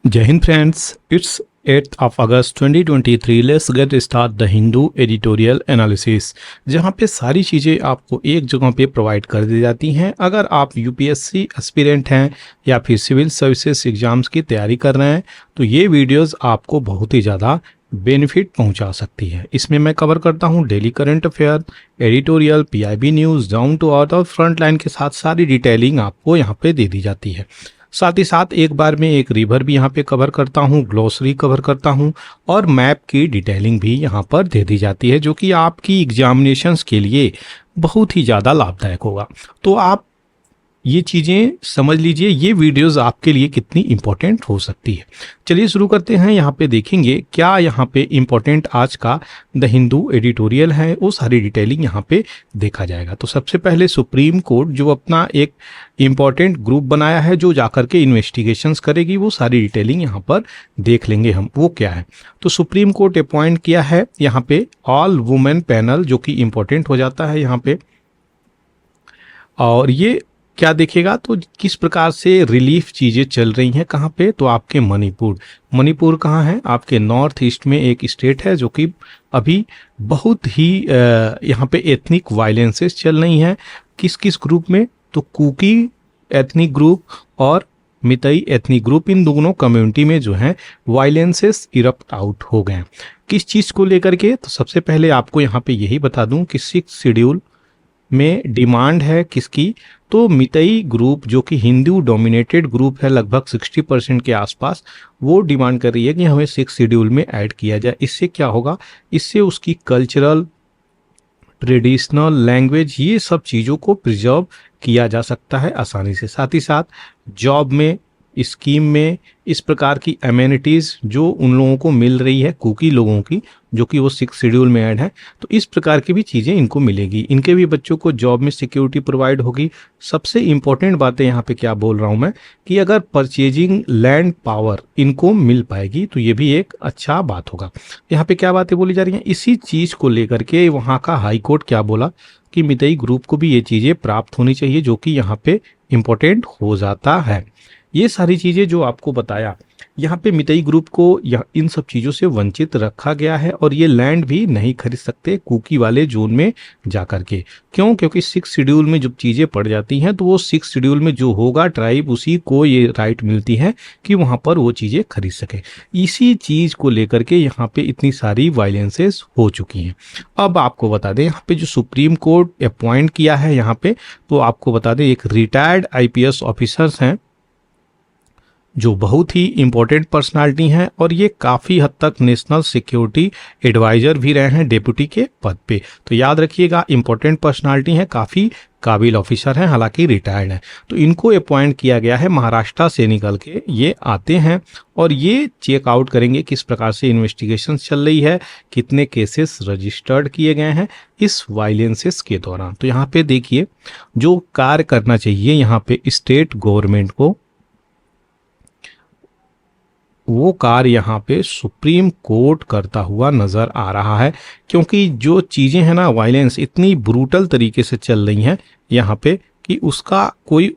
जय Hind friends, it's 8th of August 2023। Let's get start the Hindu editorial analysis, जहां पे सारी चीज़ें आपको एक जगह पे प्रोवाइड कर दी जाती हैं। अगर आप यूपीएससी एस्पिरेंट हैं या फिर सिविल सर्विसेज एग्जाम्स की तैयारी कर रहे हैं तो ये वीडियोस आपको बहुत ही ज़्यादा बेनिफिट पहुंचा सकती है। इसमें मैं कवर करता हूं daily current affair, editorial, PIB news, down to earth और फ्रंट लाइन के साथ सारी डिटेलिंग आपको यहाँ पे दे दी जाती है। साथ ही साथ एक बार में एक रिवर भी यहाँ पे कवर करता हूँ, ग्लोसरी कवर करता हूँ और मैप की डिटेलिंग भी यहाँ पर दे दी जाती है, जो कि आपकी एग्जामिनेशंस के लिए बहुत ही ज़्यादा लाभदायक होगा। तो आप ये चीज़ें समझ लीजिए, ये वीडियोस आपके लिए कितनी इम्पोर्टेंट हो सकती है। चलिए शुरू करते हैं। यहाँ पे देखेंगे क्या यहाँ पे इम्पोर्टेंट आज का द हिंदू एडिटोरियल है, वो सारी डिटेलिंग यहाँ पे देखा जाएगा। तो सबसे पहले सुप्रीम कोर्ट जो अपना एक इम्पॉर्टेंट ग्रुप बनाया है जो जाकर के इन्वेस्टिगेशंस करेगी, वो सारी डिटेलिंग यहाँ पर देख लेंगे हम वो क्या है। तो सुप्रीम कोर्ट अपॉइंट किया है यहाँ पे ऑल वुमेन पैनल, जो कि इम्पोर्टेंट हो जाता है यहाँ पे। और ये क्या देखेगा तो किस प्रकार से रिलीफ चीज़ें चल रही हैं कहाँ पे, तो आपके मणिपुर कहाँ है, आपके नॉर्थ ईस्ट में एक स्टेट है जो कि अभी बहुत ही यहाँ पे एथनिक वायलेंसेस चल रही हैं। किस किस ग्रुप में, तो कुकी एथनिक ग्रुप और मितई एथनिक ग्रुप, इन दोनों कम्युनिटी में जो है वायलेंसेस इरप्ट आउट हो गए हैं। किस चीज़ को लेकर के, तो सबसे पहले आपको यहाँ पे यही बता दूं कि 6 शेड्यूल में डिमांड है किसकी, तो मितई ग्रुप जो कि हिंदू डोमिनेटेड ग्रुप है, लगभग 60% के आसपास, वो डिमांड कर रही है कि हमें 6 शेड्यूल में ऐड किया जाए। इससे क्या होगा, इससे उसकी कल्चरल, ट्रेडिशनल, लैंग्वेज, ये सब चीज़ों को प्रिजर्व किया जा सकता है आसानी से। साथ ही साथ जॉब में, स्कीम में इस प्रकार की एमेनिटीज़ जो उन लोगों को मिल रही है, कुकी लोगों की, जो कि वो 6 शेड्यूल में ऐड है, तो इस प्रकार की भी चीज़ें इनको मिलेगी। इनके भी बच्चों को जॉब में सिक्योरिटी प्रोवाइड होगी। सबसे इम्पोर्टेंट बातें यहाँ पे क्या बोल रहा हूँ मैं, कि अगर परचेजिंग लैंड पावर इनको मिल पाएगी तो ये भी एक अच्छा बात होगा। यहाँ पे क्या बातें बोली जा रही हैं, इसी चीज़ को लेकर के वहाँ का हाई कोर्ट क्या बोला कि मितई ग्रुप को भी ये चीज़ें प्राप्त होनी चाहिए, जो कि यहाँ पे इम्पोर्टेंट हो जाता है। ये सारी चीज़ें जो आपको बताया, यहाँ पे मितई ग्रुप को इन सब चीज़ों से वंचित रखा गया है और ये लैंड भी नहीं खरीद सकते कुकी वाले जोन में जाकर के। क्यों? क्योंकि 6 शेड्यूल में जब चीज़ें पड़ जाती हैं तो वो 6 शेड्यूल में जो होगा ट्राइब, उसी को ये राइट मिलती है कि वहाँ पर वो चीज़ें खरीद सके। इसी चीज़ को लेकर के यहाँ पे इतनी सारी वायलेंसेस हो चुकी हैं। अब आपको बता दें, यहाँ पे जो सुप्रीम कोर्ट अपॉइंट किया है यहाँ पे, तो आपको बता दें एक रिटायर्ड IPS ऑफिसर्स हैं जो बहुत ही इम्पोर्टेंट पर्सनालिटी हैं और ये काफ़ी हद तक नेशनल सिक्योरिटी एडवाइज़र भी रहे हैं डेप्यूटी के पद पे। तो याद रखिएगा, इम्पोर्टेंट पर्सनालिटी हैं, काफ़ी काबिल ऑफिसर हैं, हालांकि रिटायर्ड हैं। तो इनको अपॉइंट किया गया है, महाराष्ट्र से निकल के ये आते हैं और ये चेक आउट करेंगे किस प्रकार से इन्वेस्टिगेशन चल रही है, कितने केसेस रजिस्टर्ड किए गए हैं इस वायलेंसेस के दौरान। तो यहाँ पे देखिए, जो कार्य करना चाहिए यहाँ पे स्टेट गवर्नमेंट को, वो कार्य यहाँ पे सुप्रीम कोर्ट करता हुआ नज़र आ रहा है। क्योंकि जो चीज़ें हैं ना, वायलेंस इतनी ब्रूटल तरीके से चल रही हैं यहाँ पे कि उसका कोई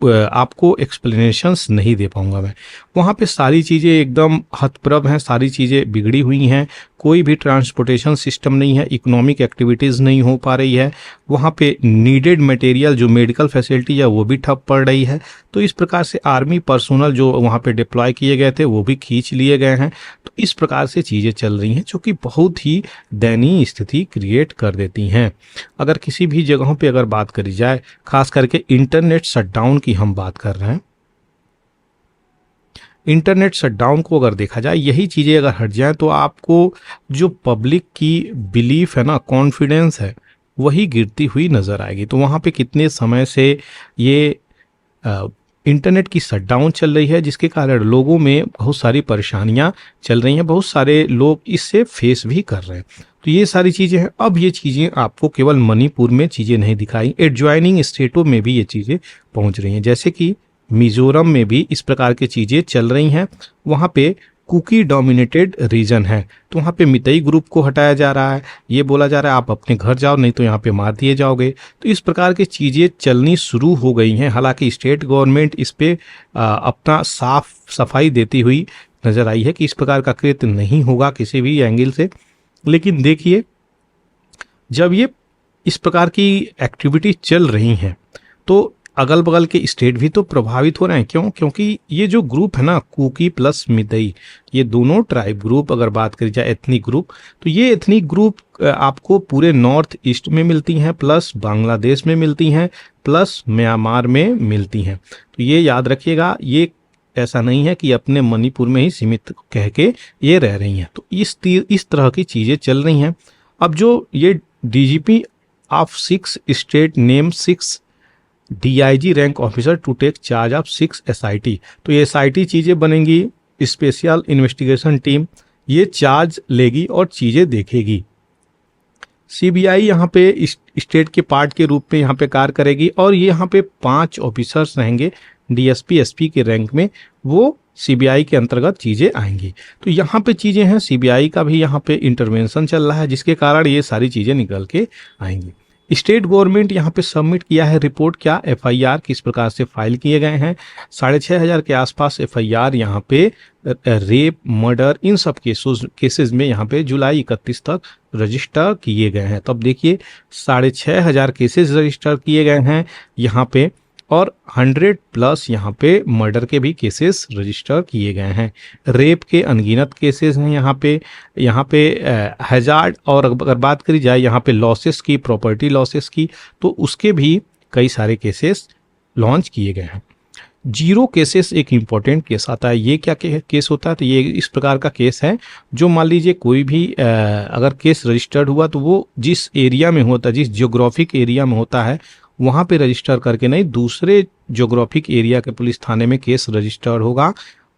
आपको एक्सप्लेनेशंस नहीं दे पाऊंगा मैं। वहाँ पे सारी चीज़ें एकदम हतप्रभ हैं, सारी चीज़ें बिगड़ी हुई हैं, कोई भी ट्रांसपोर्टेशन सिस्टम नहीं है, इकोनॉमिक एक्टिविटीज़ नहीं हो पा रही है, वहाँ पे नीडेड मटेरियल जो मेडिकल फैसिलिटी है वो भी ठप पड़ रही है। तो इस प्रकार से आर्मी पर्सोनल जो वहाँ पे डिप्लॉय किए गए थे वो भी खींच लिए गए हैं। तो इस प्रकार से चीज़ें चल रही हैं जो कि बहुत ही दयनीय स्थिति क्रिएट कर देती हैं। अगर किसी भी जगहों पे अगर बात करी जाए, खास करके इंटरनेट शटडाउन की हम बात कर रहे हैं, इंटरनेट शटडाउन को अगर देखा जाए, यही चीज़ें अगर हट जाएं तो आपको जो पब्लिक की बिलीफ है ना, कॉन्फिडेंस है, वही गिरती हुई नज़र आएगी। तो वहाँ पे कितने समय से ये इंटरनेट की शटडाउन चल रही है, जिसके कारण लोगों में बहुत सारी परेशानियां चल रही हैं, बहुत सारे लोग इससे फेस भी कर रहे हैं। तो ये सारी चीज़ें हैं। अब ये चीज़ें आपको केवल मणिपुर में चीज़ें नहीं दिखाई, एडजॉइनिंग स्टेटों में भी ये चीज़ें पहुंच रही हैं। जैसे कि मिजोरम में भी इस प्रकार की चीज़ें चल रही हैं। वहाँ पे कुकी डोमिनेटेड रीजन है, तो वहाँ पे मितई ग्रुप को हटाया जा रहा है। ये बोला जा रहा है आप अपने घर जाओ, नहीं तो यहाँ पे मार दिए जाओगे। तो इस प्रकार की चीज़ें चलनी शुरू हो गई हैं। हालांकि स्टेट गवर्नमेंट इस पे अपना साफ सफाई देती हुई नजर आई है कि इस प्रकार का कृत्य नहीं होगा किसी भी एंगल से। लेकिन देखिए, जब ये इस प्रकार की एक्टिविटी चल रही हैं तो अगल बगल के स्टेट भी तो प्रभावित हो रहे हैं। क्यों? क्योंकि ये जो ग्रुप है ना, कुकी प्लस मितई, ये दोनों ट्राइब ग्रुप अगर बात करी जाए एथनिक ग्रुप, तो ये एथनिक ग्रुप आपको पूरे नॉर्थ ईस्ट में मिलती हैं, प्लस बांग्लादेश में मिलती हैं, प्लस म्यांमार में मिलती हैं। तो ये याद रखिएगा, ये ऐसा नहीं है कि अपने मणिपुर में ही सीमित कह के ये रह रही हैं। तो इस तरह की चीज़ें चल रही हैं। अब जो ये DGP of 6 state name 6 DIG rank officer to take charge of 6 SIT, तो ये एसआईटी चीज़ें बनेंगी, स्पेशल इन्वेस्टिगेशन टीम, ये चार्ज लेगी और चीज़ें देखेगी। सीबीआई यहाँ पे स्टेट के पार्ट के रूप में यहाँ पे कार्य करेगी और ये यहाँ पे 5 ऑफिसर्स रहेंगे डीएसपी एसपी के रैंक में, वो सीबीआई के अंतर्गत चीज़ें आएंगी। तो यहाँ पे चीज़ें हैं, सीबीआई का भी यहाँ पे इंटरवेंशन चल रहा है, जिसके कारण ये सारी चीज़ें निकल के आएंगी। स्टेट गवर्नमेंट यहाँ पे सबमिट किया है रिपोर्ट, क्या एफआईआर किस प्रकार से फाइल किए गए हैं। 6,500 के आसपास एफआईआर यहाँ पे रेप, मर्डर, इन सब केसेस में यहाँ पे जुलाई 31 तक रजिस्टर किए गए हैं। तब देखिए 6,500 केसेस रजिस्टर किए गए हैं यहाँ पे, और 100 प्लस यहाँ पे मर्डर के भी केसेस रजिस्टर किए गए हैं। रेप के अनगिनत केसेस हैं यहाँ पे हैजार्ड, और अगर बात करी जाए यहाँ पे लॉसेस की, प्रॉपर्टी लॉसेस की, तो उसके भी कई सारे केसेस लॉन्च किए गए हैं। 0 केसेस एक इम्पॉर्टेंट केस आता है। ये क्या केस होता है? तो ये इस प्रकार का केस है जो मान लीजिए कोई भी अगर केस रजिस्टर्ड हुआ तो वो जिस एरिया में होता है, जिस जियोग्राफिक एरिया में होता है, वहाँ पे रजिस्टर करके नहीं, दूसरे ज्योग्राफिक एरिया के पुलिस थाने में केस रजिस्टर होगा,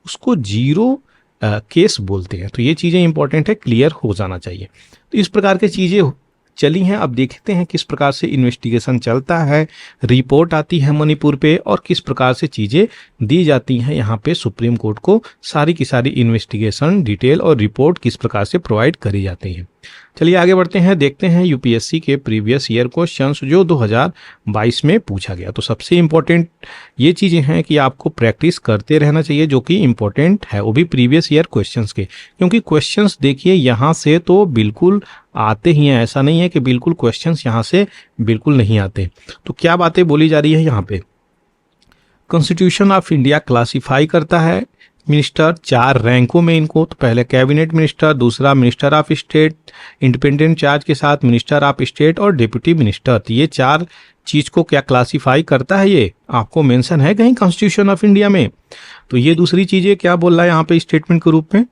उसको 0 केस बोलते हैं। तो ये चीज़ें इंपॉर्टेंट है, क्लियर हो जाना चाहिए। तो इस प्रकार की चीज़ें चली हैं। अब देखते हैं किस प्रकार से इन्वेस्टिगेशन चलता है, रिपोर्ट आती है मणिपुर पे, और किस प्रकार से चीज़ें दी जाती हैं यहाँ पे सुप्रीम कोर्ट को। सारी की सारी इन्वेस्टिगेशन डिटेल और रिपोर्ट किस प्रकार से प्रोवाइड करी जाती है। चलिए आगे बढ़ते हैं, देखते हैं यूपीएससी के प्रीवियस ईयर क्वेश्चंस जो 2022 में पूछा गया। तो सबसे इम्पोर्टेंट ये चीज़ें हैं कि आपको प्रैक्टिस करते रहना चाहिए, जो कि इम्पोर्टेंट है, वो भी प्रीवियस ईयर क्वेश्चंस के, क्योंकि क्वेश्चंस देखिए यहाँ से तो बिल्कुल आते ही हैं। ऐसा नहीं है कि बिल्कुल क्वेश्चंस यहाँ से बिल्कुल नहीं आते। तो क्या बातें बोली जा रही है यहाँ पे? कॉन्स्टिट्यूशन ऑफ इंडिया क्लासिफाई करता है मिनिस्टर 4 रैंकों में इनको। तो पहले कैबिनेट मिनिस्टर, दूसरा minister of state, independent charge के साथ मिनिस्टर ऑफ स्टेट और डिप्टी मिनिस्टर। तो ये 4 चीज को क्या क्लासिफाई करता है, ये आपको मेंशन है कहीं कॉन्स्टिट्यूशन ऑफ इंडिया में। तो ये दूसरी चीजें क्या बोल रहा है यहाँ पे स्टेटमेंट के रूप में?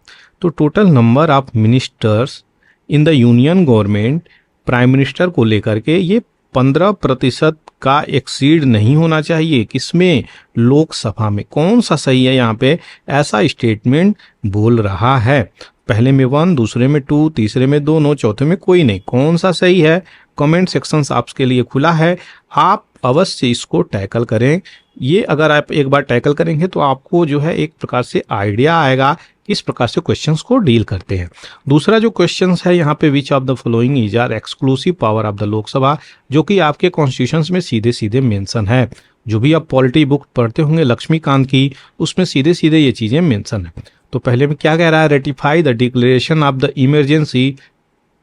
तो total number of ministers in the union government, prime minister को लेकर के ये 15% का एक्सीड नहीं होना चाहिए। किसमें? लोकसभा में। कौन सा सही है यहाँ पे? ऐसा स्टेटमेंट बोल रहा है। पहले में 1, दूसरे में 2, तीसरे में 2, चौथे में कोई नहीं। कौन सा सही है? कमेंट सेक्शन आपके लिए खुला है, आप अवश्य इसको टैकल करें। ये अगर आप एक बार टैकल करेंगे तो आपको जो है एक प्रकार से आइडिया आएगा किस प्रकार से क्वेश्चंस को डील करते हैं। दूसरा जो क्वेश्चंस है यहाँ पे, which of the following is are exclusive power of the Lok Sabha, जो कि आपके कॉन्स्टिट्यूशन में सीधे सीधे मेंशन है। जो भी आप पॉलिटी बुक पढ़ते होंगे लक्ष्मीकांत की, उसमें सीधे सीधे ये चीजें मेंशन है। तो पहले में क्या कह रहा है? Ratify the declaration of the emergency.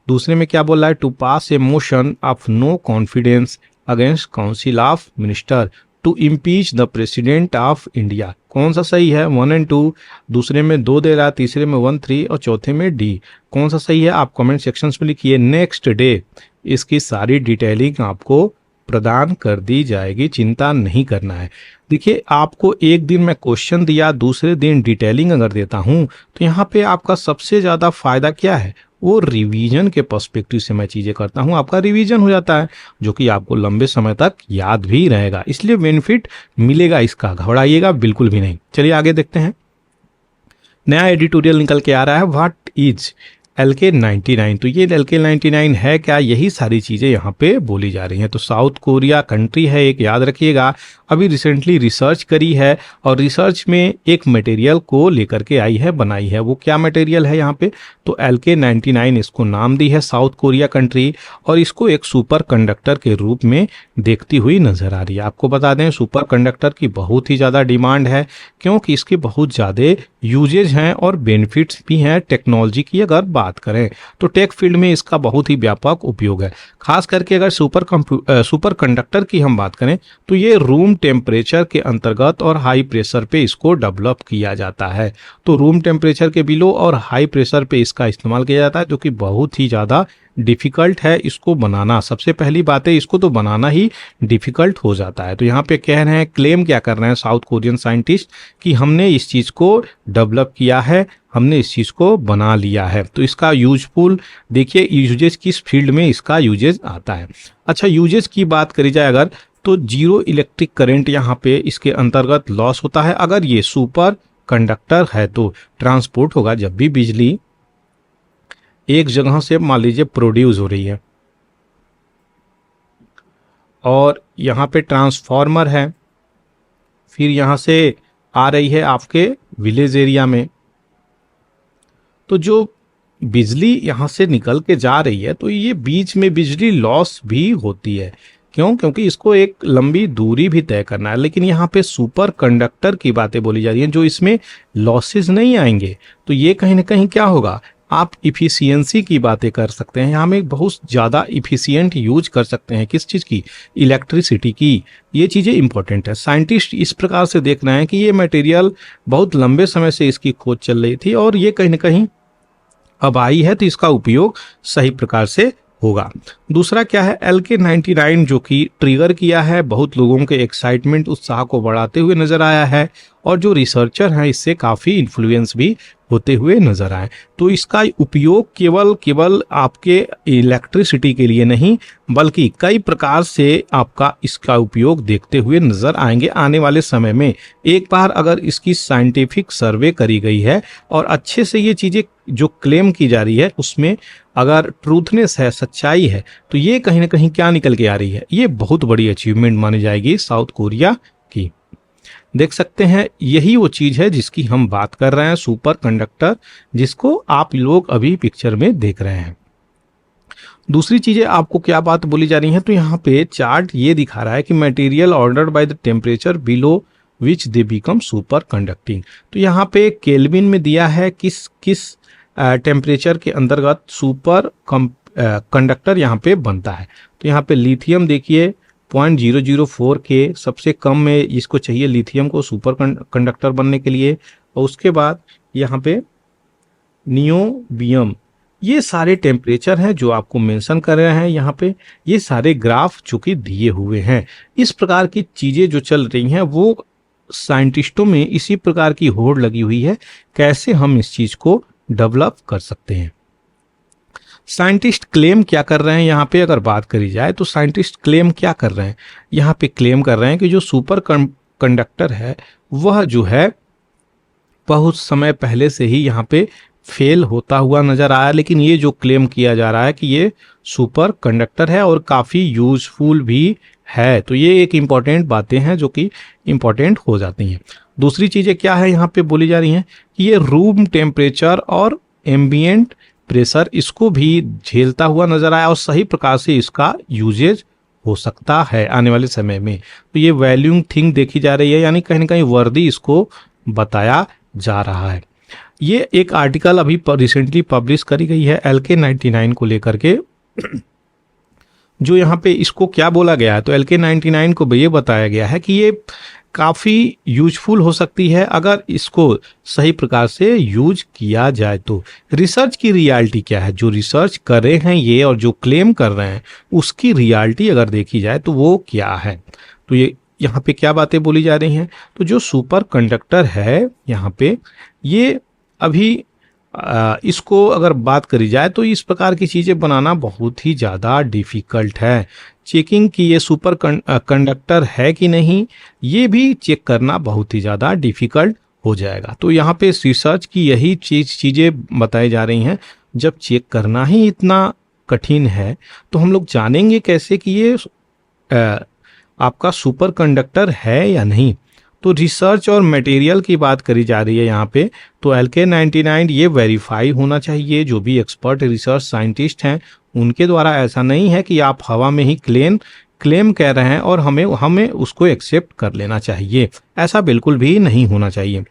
दूसरे में क्या बोल रहा है? To pass a motion of no confidence against council of minister to impeach the president of India. कौन सा सही है? 1 और 2। दूसरे में 2 दे रहा है, तीसरे में 1, 3 और चौथे में डी। कौन सा सही है? आप कमेंट सेक्शन में लिखिए। नेक्स्ट डे इसकी सारी डिटेलिंग आपको प्रदान कर दी जाएगी, चिंता नहीं करना है। देखिए, आपको एक दिन मैं क्वेश्चन दिया, दूसरे दिन डिटेलिंग अगर देता हूं, तो यहाँ पे आपका सबसे ज्यादा फायदा क्या है? वो रिवीजन के पर्सपेक्टिव से मैं चीजें करता हूं, आपका रिवीजन हो जाता है, जो कि आपको लंबे समय तक याद भी रहेगा। इसलिए बेनिफिट मिलेगा इसका, घबराइएगा बिल्कुल भी नहीं। चलिए आगे देखते हैं। नया एडिटोरियल निकल के आ रहा है, व्हाट इज LK99। तो ये LK99 है क्या, यही सारी चीज़ें यहाँ पे बोली जा रही हैं। तो साउथ कोरिया कंट्री है एक, याद रखिएगा, अभी रिसेंटली रिसर्च करी है और रिसर्च में एक मटेरियल को लेकर के आई है, बनाई है। वो क्या मटेरियल है यहाँ पे, तो LK99 इसको नाम दी है साउथ कोरिया कंट्री, और इसको एक सुपर कंडक्टर के रूप में देखती हुई नजर आ रही है। आपको बता दें सुपर कंडक्टर की बहुत ही ज़्यादा डिमांड है, क्योंकि इसके बहुत ज़्यादा यूजेज हैं और बेनिफिट्स भी हैं। टेक्नोलॉजी की अगर बात करें तो टेक फील्ड में इसका बहुत ही व्यापक उपयोग है। खास करके अगर सुपर कंडक्टर की हम बात करें तो ये रूम टेम्परेचर के अंतर्गत और हाई प्रेशर पे इसको डेवलप किया जाता है। तो रूम टेम्परेचर के बिलो और हाई प्रेशर पे इसका इस्तेमाल किया जाता है, जो कि बहुत ही ज़्यादा डिफ़िकल्ट है इसको बनाना। सबसे पहली बात है, इसको तो बनाना ही डिफ़िकल्ट हो जाता है। तो यहाँ पे कह रहे हैं, क्लेम क्या कर रहे हैं साउथ कोरियन साइंटिस्ट, कि हमने इस चीज़ को डेवलप किया है, हमने इस चीज़ को बना लिया है। तो इसका यूजफुल देखिए, यूजेज किस फील्ड में इसका यूजेज आता है। अच्छा, यूजेज की बात करी जाए अगर, तो जीरो इलेक्ट्रिक करंट यहाँ पे इसके अंतर्गत लॉस होता है। अगर ये सुपर कंडक्टर है तो ट्रांसपोर्ट होगा, जब भी बिजली एक जगह से मान लीजिए प्रोड्यूस हो रही है और यहाँ पे ट्रांसफार्मर है, फिर यहाँ से आ रही है आपके विलेज एरिया में, तो जो बिजली यहाँ से निकल के जा रही है तो ये बीच में बिजली लॉस भी होती है। क्यों? क्योंकि इसको एक लंबी दूरी भी तय करना है। लेकिन यहाँ पे सुपर कंडक्टर की बातें बोली जा रही हैं, जो इसमें लॉसेस नहीं आएंगे। तो ये कहीं ना कहीं क्या होगा, आप इफ़िशियंसी की बातें कर सकते हैं। यहाँ में बहुत ज़्यादा इफ़िशियंट यूज कर सकते हैं, किस चीज़ की, इलेक्ट्रिसिटी की। ये चीज़ें इंपॉर्टेंट है। साइंटिस्ट इस प्रकार से देख रहे हैं कि ये मटेरियल बहुत लंबे समय से इसकी खोज चल रही थी और ये कहीं ना कहीं अब आई है, तो इसका उपयोग सही प्रकार से होगा। दूसरा क्या है, LK99 जो कि ट्रिगर किया है, बहुत लोगों के एक्साइटमेंट, उत्साह को बढ़ाते हुए नजर आया है, और जो रिसर्चर हैं इससे काफ़ी इन्फ्लुएंस भी होते हुए नजर आए। तो इसका उपयोग केवल आपके इलेक्ट्रिसिटी के लिए नहीं, बल्कि कई प्रकार से आपका इसका उपयोग देखते हुए नजर आएंगे आने वाले समय में। एक बार अगर इसकी साइंटिफिक सर्वे करी गई है और अच्छे से ये चीज़ें जो क्लेम की जा रही है उसमें अगर ट्रूथनेस है, सच्चाई है, तो ये कहीं ना कहीं क्या निकल के आ रही है, ये बहुत बड़ी अचीवमेंट मानी जाएगी साउथ कोरिया की। देख सकते हैं, यही वो चीज़ है जिसकी हम बात कर रहे हैं, सुपर कंडक्टर, जिसको आप लोग अभी पिक्चर में देख रहे हैं। दूसरी चीज़ें आपको क्या बात बोली जा रही हैं, तो यहाँ पे चार्ट ये दिखा रहा है कि material ordered by the temperature below which they become super conducting. तो यहाँ पे केल्विन में दिया है किस किस टेम्परेचर के अंतर्गत सुपर कंडक्टर यहाँ पे बनता है। तो यहाँ पे लिथियम देखिए 0.004 के सबसे कम में इसको चाहिए लिथियम को सुपर कंडक्टर बनने के लिए। और उसके बाद यहाँ पे नियोबियम, ये सारे टेम्परेचर हैं जो आपको मेंशन कर रहे हैं यहाँ पे। ये सारे ग्राफ चूंकि दिए हुए हैं, इस प्रकार की चीज़ें जो चल रही हैं वो साइंटिस्टों में इसी प्रकार की होड़ लगी हुई है, कैसे हम इस चीज़ को डेवलप कर सकते हैं। साइंटिस्ट क्लेम क्या कर रहे हैं यहाँ पे अगर बात करी जाए, तो साइंटिस्ट क्लेम क्या कर रहे हैं, यहाँ पे क्लेम कर रहे हैं कि जो सुपर कंडक्टर है वह जो है बहुत समय पहले से ही यहाँ पे फेल होता हुआ नजर आया, लेकिन ये जो क्लेम किया जा रहा है कि ये सुपर कंडक्टर है और काफ़ी यूजफुल भी है। तो ये एक इम्पॉर्टेंट बातें हैं जो कि इम्पॉर्टेंट हो जाती हैं। दूसरी चीज़ें क्या है यहाँ पे बोली जा रही हैं कि ये रूम टेम्परेचर और एम्बियंट प्रेशर इसको भी झेलता हुआ नजर आया और सही प्रकार से इसका यूजेज हो सकता है आने वाले समय में। तो ये वैल्यूइंग थिंग देखी जा रही है, यानी कहीं ना कहीं वर्दी इसको बताया जा रहा है। ये एक आर्टिकल अभी रिसेंटली पब्लिश करी गई है LK99 को लेकर के, जो यहाँ पे इसको क्या बोला गया है, तो LK99 को ये बताया गया है कि ये काफ़ी यूजफुल हो सकती है अगर इसको सही प्रकार से यूज किया जाए। तो रिसर्च की रियलिटी क्या है, जो रिसर्च कर रहे हैं ये और जो क्लेम कर रहे हैं उसकी रियलिटी अगर देखी जाए तो वो क्या है। तो ये यहाँ पे क्या बातें बोली जा रही हैं, तो जो सुपर कंडक्टर है यहाँ पे, ये अभी इसको अगर बात करी जाए तो इस प्रकार की चीज़ें बनाना बहुत ही ज़्यादा डिफ़िकल्ट है। चेकिंग कि ये सुपर कंडक्टर है कि नहीं, ये भी चेक करना बहुत ही ज़्यादा डिफ़िकल्ट हो जाएगा। तो यहाँ पे रिसर्च की यही चीज़ें बताई जा रही हैं जब चेक करना ही इतना कठिन है तो हम लोग जानेंगे कैसे कि ये आपका सुपर कंडक्टर है या नहीं। तो रिसर्च और मटेरियल की बात करी जा रही है यहाँ पे, तो LK99 ये वेरीफाई होना चाहिए। जो भी एक्सपर्ट रिसर्च साइंटिस्ट हैं उनके द्वारा, ऐसा नहीं है कि आप हवा में ही क्लेम कह रहे हैं और हमें उसको एक्सेप्ट कर लेना चाहिए, ऐसा बिल्कुल भी नहीं होना चाहिए।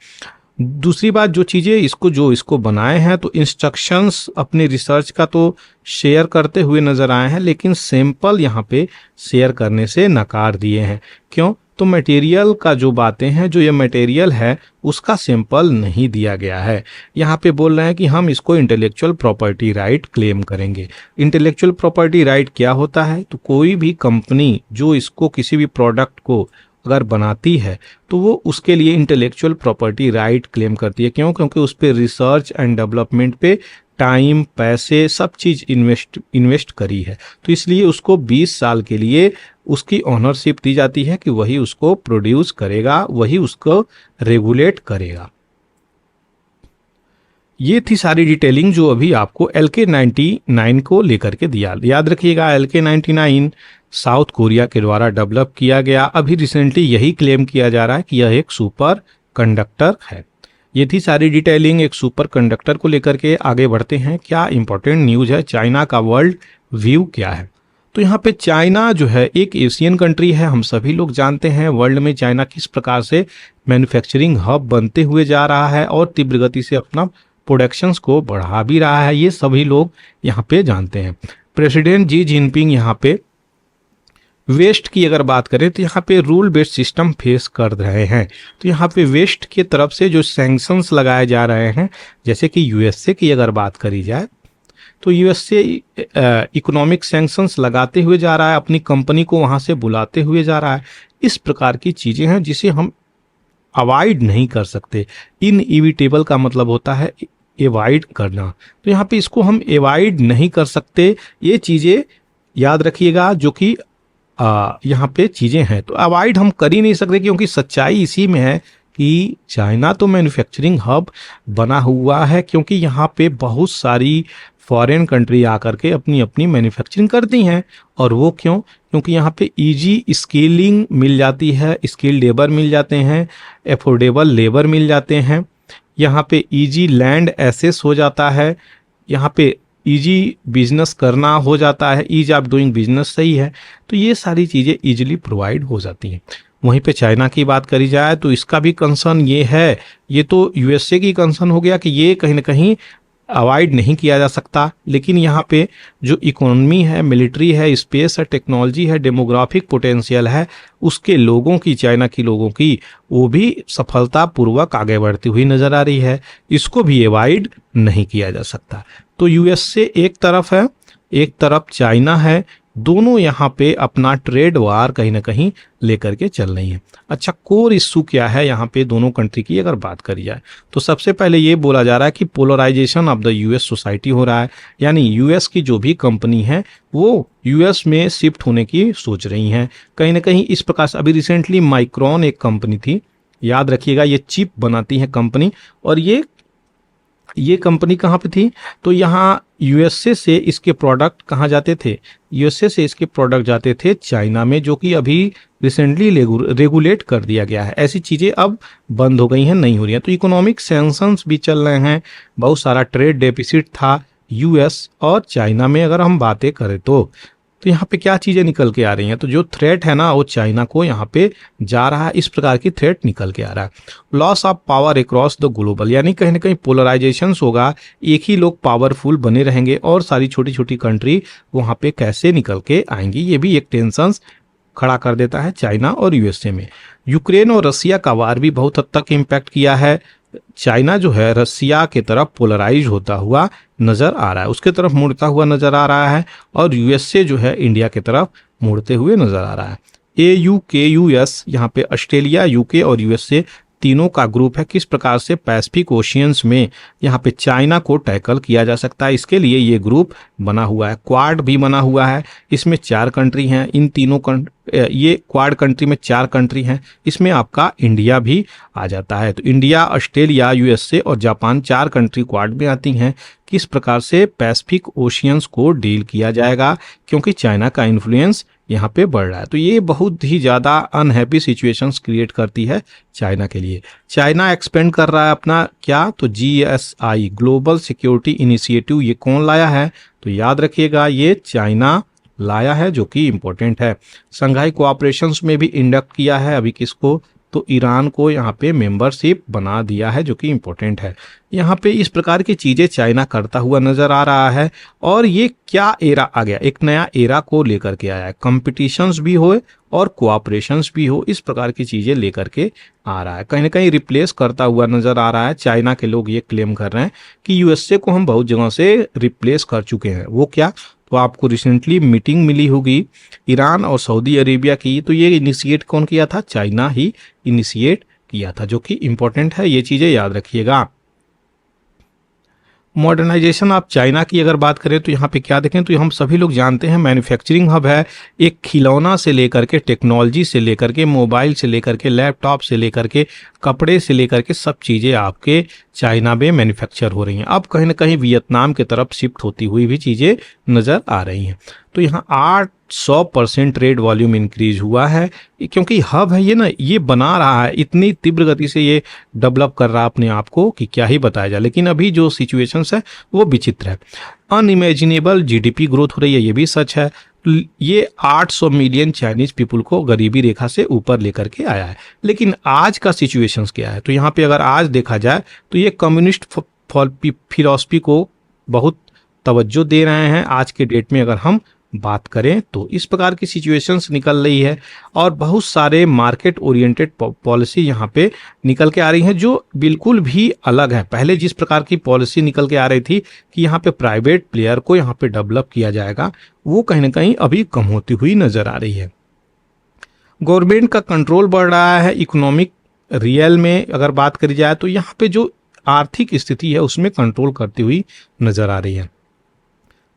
दूसरी बात, जो चीज़ें इसको बनाए हैं तो इंस्ट्रक्शंस अपने रिसर्च का तो शेयर करते हुए नजर आए हैं, लेकिन सैंपल यहाँ पे शेयर करने से नकार दिए हैं। क्यों? तो मटेरियल का जो बातें हैं, जो ये मटेरियल है उसका सैंपल नहीं दिया गया है। यहाँ पे बोल रहे हैं कि हम इसको इंटेलेक्चुअल प्रॉपर्टी राइट क्लेम करेंगे। इंटेलेक्चुअल प्रॉपर्टी राइट क्या होता है? तो कोई भी कंपनी जो इसको किसी भी प्रोडक्ट को अगर बनाती है तो वो उसके लिए इंटेलेक्चुअल प्रॉपर्टी राइट क्लेम करती है। क्यों? क्योंकि उस पर रिसर्च एंड डेवलपमेंट पे टाइम, पैसे, सब चीज़ इन्वेस्ट करी है, तो इसलिए उसको 20 साल के लिए उसकी ऑनरशिप दी जाती है कि वही उसको प्रोड्यूस करेगा, वही उसको रेगुलेट करेगा। ये थी सारी डिटेलिंग जो अभी आपको LK99 को लेकर के दिया। याद रखिएगा, LK99 साउथ कोरिया के द्वारा डेवलप किया गया। अभी रिसेंटली यही क्लेम किया जा रहा है कि यह एक सुपर कंडक्टर है। ये थी सारी डिटेलिंग एक सुपर कंडक्टर को लेकर के। आगे बढ़ते हैं, क्या इंपॉर्टेंट न्यूज़ है, चाइना का वर्ल्ड व्यू क्या है। तो यहाँ पे चाइना जो है एक एशियन कंट्री है, हम सभी लोग जानते हैं वर्ल्ड में चाइना किस प्रकार से मैन्युफैक्चरिंग हब बनते हुए जा रहा है और तीव्र गति से अपना प्रोडक्शंस को बढ़ा भी रहा है, ये सभी लोग यहाँ पे जानते हैं। प्रेसिडेंट जी जिनपिंग यहाँ पे वेस्ट की अगर बात करें तो यहाँ पे रूल बेस्ड सिस्टम फेस कर रहे हैं। तो यहाँ पे वेस्ट की तरफ से जो सैंक्शंस लगाए जा रहे हैं, जैसे कि यूएसए की अगर बात करी जाए तो यूएसए इकोनॉमिक सैंक्शंस लगाते हुए जा रहा है, अपनी कंपनी को वहाँ से बुलाते हुए जा रहा है। इस प्रकार की चीज़ें हैं जिसे हम अवॉइड नहीं कर सकते। इनइविटेबल का मतलब होता है एवॉइड करना, तो यहाँ पे इसको हम एवॉइड नहीं कर सकते। ये चीज़ें याद रखिएगा जो कि यहाँ पे चीज़ें हैं, तो अवॉइड हम कर ही नहीं सकते, क्योंकि सच्चाई इसी में है कि चाइना तो मैन्युफैक्चरिंग हब बना हुआ है, क्योंकि यहाँ पे बहुत सारी फॉरेन कंट्री आकर के अपनी अपनी मैन्युफैक्चरिंग करती हैं। और वो क्यों? क्योंकि यहाँ पे इजी स्केलिंग मिल जाती है, स्किल लेबर मिल जाते हैं, एफोर्डेबल लेबर मिल जाते हैं, यहाँ पे इजी लैंड एक्सेस हो जाता है, यहाँ पे इजी बिजनेस करना हो जाता है, ईज ऑफ डूइंग बिजनेस सही है, तो ये सारी चीज़ें इजीली प्रोवाइड हो जाती हैं। वहीं पे चाइना की बात करी जाए तो इसका भी कंसर्न ये है, ये तो यूएसए की कंसर्न हो गया कि ये कहीं ना कहीं अवॉइड नहीं किया जा सकता, लेकिन यहाँ पे जो इकोनॉमी है, मिलिट्री है, स्पेस है, टेक्नोलॉजी है, डेमोग्राफिक पोटेंशियल है, उसके लोगों की, चाइना की लोगों की, वो भी सफलतापूर्वक आगे बढ़ती हुई नजर आ रही है। इसको भी अवॉइड नहीं किया जा सकता। तो यूएसए एक तरफ है, एक तरफ चाइना है, दोनों यहाँ पे अपना ट्रेड वार कहीं ना कहीं लेकर के चल रही है। अच्छा, कोर इशू क्या है यहाँ पे दोनों कंट्री की अगर बात करी जाए तो सबसे पहले ये बोला जा रहा है कि polarisation of the US society हो रहा है, यानी यूएस की जो भी कंपनी है वो यूएस में शिफ्ट होने की सोच रही हैं कहीं ना कहीं। इस प्रकार से अभी रिसेंटली माइक्रॉन एक कंपनी थी, याद रखिएगा, ये चिप बनाती है कंपनी, और ये कंपनी कहाँ पे थी? तो यहाँ यूएसए से इसके प्रोडक्ट कहाँ जाते थे? यूएसए से इसके प्रोडक्ट जाते थे चाइना में, जो कि अभी रिसेंटली रेगुलेट कर दिया गया है। ऐसी चीज़ें अब बंद हो गई हैं, नहीं हो रही हैं। तो इकोनॉमिक सैंक्शंस भी चल रहे हैं, बहुत सारा ट्रेड डेफिसिट था यूएस और चाइना में अगर हम बातें करें तो यहाँ पे क्या चीज़ें निकल के आ रही हैं? तो जो थ्रेट है ना वो चाइना को यहाँ पे जा रहा है, इस प्रकार की थ्रेट निकल के आ रहा है। Loss of power across the global, यानी कहीं ना कहीं पोलराइजेशन होगा, एक ही लोग पावरफुल बने रहेंगे और सारी छोटी छोटी कंट्री वहाँ पे कैसे निकल के आएंगी, ये भी एक टेंशन खड़ा कर देता है चाइना और यूएसए में। यूक्रेन और रसिया का वार भी बहुत हद तक इम्पैक्ट किया है। चाइना जो है रसिया के तरफ पोलराइज होता हुआ नजर आ रहा है, उसके तरफ मुड़ता हुआ नजर आ रहा है, और यूएसए जो है इंडिया के तरफ मुड़ते हुए नजर आ रहा है। AUKUS यहाँ पे ऑस्ट्रेलिया, यूके और यूएसए तीनों का ग्रुप है, किस प्रकार से पैसिफिक ओशियंस में यहाँ पे चाइना को टैकल किया जा सकता है, इसके लिए ये ग्रुप बना हुआ है। क्वाड भी बना हुआ है, इसमें 4 कंट्री हैं। इन तीनों ये क्वाड कंट्री में 4 कंट्री हैं, इसमें आपका इंडिया भी आ जाता है। तो इंडिया, ऑस्ट्रेलिया, यूएसए और जापान 4 कंट्री क्वाड में आती हैं। किस प्रकार से पैसिफिक ओशियंस को डील किया जाएगा, क्योंकि चाइना का इन्फ्लुएंस यहाँ पे बढ़ रहा है। तो ये बहुत ही ज़्यादा अनहैप्पी सिचुएशंस क्रिएट करती है चाइना के लिए। चाइना एक्सपेंड कर रहा है अपना क्या, तो GSI ग्लोबल सिक्योरिटी इनिशिएटिव, ये कौन लाया है, तो याद रखिएगा ये चाइना लाया है, जो कि इम्पोर्टेंट है। संघाई कोऑपरेशंस में भी इंडक्ट किया है अभी किसको, तो ईरान को यहाँ पे मेंबरशिप बना दिया है, जो कि इम्पोर्टेंट है। यहाँ पे इस प्रकार की चीज़ें चाइना करता हुआ नज़र आ रहा है। और ये क्या एरा आ गया, एक नया एरा को लेकर के आया है, कंपटीशंस भी हो और कोऑपरेशंस भी हो, इस प्रकार की चीज़ें लेकर के आ रहा है। कहीं ना कहीं रिप्लेस करता हुआ नज़र आ रहा है। चाइना के लोग ये क्लेम कर रहे हैं कि यूएसए को हम बहुत जगह से रिप्लेस कर चुके हैं। वो क्या, तो आपको रिसेंटली मीटिंग मिली होगी ईरान और सऊदी अरेबिया की, तो ये इनिशिएट कौन किया था, चाइना ही इनिशिएट किया था, जो कि इम्पोर्टेंट है। ये चीज़ें याद रखिएगा। मॉडर्नाइजेशन ऑफ चाइना की अगर बात करें तो यहाँ पे क्या देखें, तो हम सभी लोग जानते हैं मैन्युफैक्चरिंग हब है। एक खिलौना से लेकर के, टेक्नोलॉजी से लेकर के, मोबाइल से लेकर के, लैपटॉप से लेकर के, कपड़े से लेकर के, सब चीज़ें आपके चाइना में मैन्युफैक्चर हो रही हैं। अब कहीं ना कहीं वियतनाम की तरफ शिफ्ट होती हुई भी चीज़ें नज़र आ रही हैं। तो यहाँ 800% ट्रेड वॉल्यूम इंक्रीज हुआ है, क्योंकि हब है ये ना, ये बना रहा है, इतनी तीव्र गति से ये डेवलप कर रहा है अपने आप को कि क्या ही बताया जाए। लेकिन अभी जो सिचुएशंस है वो विचित्र है। अनइमेजिनेबल जीडीपी ग्रोथ हो रही है, ये भी सच है। ये 800 मिलियन चाइनीज पीपुल को गरीबी रेखा से ऊपर लेकर के आया है। लेकिन आज का सिचुएशंस क्या है, तो यहाँ पे अगर आज देखा जाए तो ये कम्युनिस्ट फिलॉसफी को बहुत तवज्जो दे रहे हैं आज के डेट में। अगर हम बात करें तो इस प्रकार की सिचुएशंस निकल रही है और बहुत सारे मार्केट ओरिएंटेड पॉलिसी यहाँ पे निकल के आ रही हैं, जो बिल्कुल भी अलग है। पहले जिस प्रकार की पॉलिसी निकल के आ रही थी कि यहाँ पे प्राइवेट प्लेयर को यहाँ पे डेवलप किया जाएगा, वो कहीं ना कहीं अभी कम होती हुई नजर आ रही है। गवर्नमेंट का कंट्रोल बढ़ रहा है इकोनॉमिक रियल में अगर बात करी जाए तो यहाँ पे जो आर्थिक स्थिति है उसमें कंट्रोल करती हुई नजर आ रही है।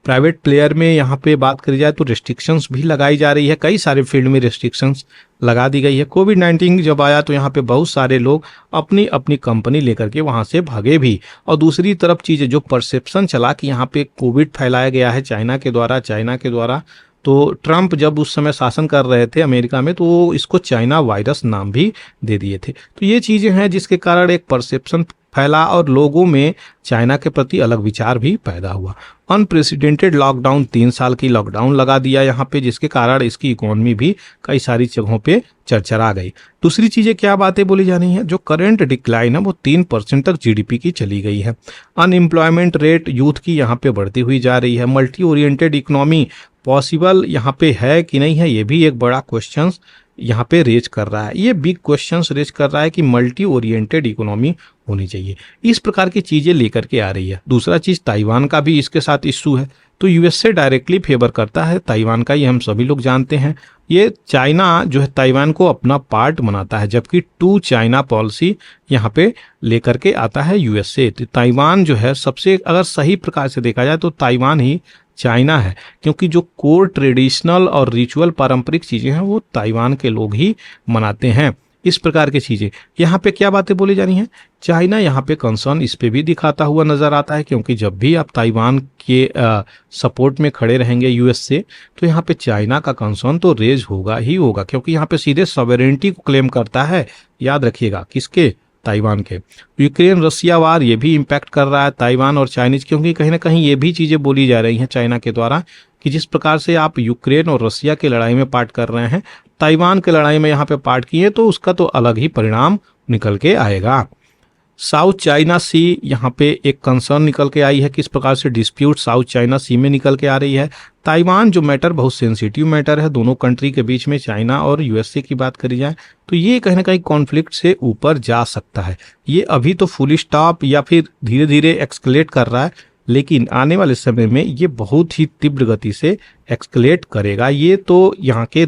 प्राइवेट प्लेयर में यहाँ पे बात करी जाए तो रिस्ट्रिक्शंस भी लगाई जा रही है, कई सारे फील्ड में रिस्ट्रिक्शंस लगा दी गई है। कोविड-19 जब आया तो यहाँ पे बहुत सारे लोग अपनी अपनी कंपनी लेकर के वहाँ से भागे भी। और दूसरी तरफ चीज़ें जो परसेप्शन चला कि यहाँ पे कोविड फैलाया गया है चाइना के द्वारा, तो ट्रंप जब उस समय शासन कर रहे थे अमेरिका में, तो इसको चाइना वायरस नाम भी दे दिए थे। तो ये चीज़ें हैं जिसके कारण एक परसेप्शन फैला और लोगों में चाइना के प्रति अलग विचार भी पैदा हुआ। अनप्रेसिडेंटेड लॉकडाउन, 3 साल की लॉकडाउन लगा दिया यहाँ पे, जिसके कारण इसकी इकोनॉमी भी कई सारी जगहों पे चरचरा गई। दूसरी चीज़ें क्या बातें बोली जा रही हैं, जो करंट डिक्लाइन है वो 3% तक जीडीपी की चली गई है। अनएम्प्लॉयमेंट रेट यूथ की यहाँ पे बढ़ती हुई जा रही है। मल्टी ओरिएंटेड इकोनॉमी पॉसिबल यहाँ पे है कि नहीं है, ये भी एक बड़ा क्वेश्चन यहाँ पे रेज कर रहा है। ये बिग क्वेश्चंस रेज कर रहा है कि मल्टी ओरिएंटेड इकोनॉमी होनी चाहिए। इस प्रकार की चीज़ें लेकर के आ रही है। दूसरा चीज़ ताइवान का भी इसके साथ इशू है, तो यूएसए डायरेक्टली फेवर करता है ताइवान का, ये हम सभी लोग जानते हैं। ये चाइना जो है ताइवान को अपना पार्ट बनाता है, जबकि 2 चाइना पॉलिसी यहाँ पे लेकर के आता है यूएसए। तो ताइवान जो है सबसे अगर सही प्रकार से देखा जाए तो ताइवान ही चाइना है, क्योंकि जो कोर ट्रेडिशनल और रिचुअल पारंपरिक चीज़ें हैं वो ताइवान के लोग ही मनाते हैं। इस प्रकार की चीज़ें यहाँ पे क्या बातें बोली जा रही हैं, चाइना यहाँ पे कंसर्न इस पे भी दिखाता हुआ नज़र आता है, क्योंकि जब भी आप ताइवान के सपोर्ट में खड़े रहेंगे यूएस से, तो यहाँ पे चाइना का कंसर्न तो रेज होगा ही होगा, क्योंकि यहाँ पे सीधे सॉवरेनिटी को क्लेम करता है। याद रखिएगा किसके, ताइवान के। यूक्रेन रसिया वार ये भी इम्पैक्ट कर रहा है ताइवान और चाइनीज, क्योंकि कहीं ना कहीं ये भी चीज़ें बोली जा रही हैं चाइना के द्वारा कि जिस प्रकार से आप यूक्रेन और रसिया की लड़ाई में पार्ट कर रहे हैं, ताइवान की लड़ाई में यहाँ पे पार्ट किए तो उसका तो अलग ही परिणाम निकल के आएगा। साउथ चाइना सी यहाँ पे एक कंसर्न निकल के आई है, किस प्रकार से डिस्प्यूट साउथ चाइना सी में निकल के आ रही है। ताइवान जो मैटर बहुत सेंसिटिव मैटर है दोनों कंट्री के बीच में, चाइना और यूएसए की बात करी जाए तो ये कहीं ना कहीं कॉन्फ्लिक्ट से ऊपर जा सकता है। ये अभी तो फुल स्टॉप या फिर धीरे धीरे एक्सकलेट कर रहा है, लेकिन आने वाले समय में ये बहुत ही तीव्र गति से एक्सकलेट करेगा। ये तो यहाँ के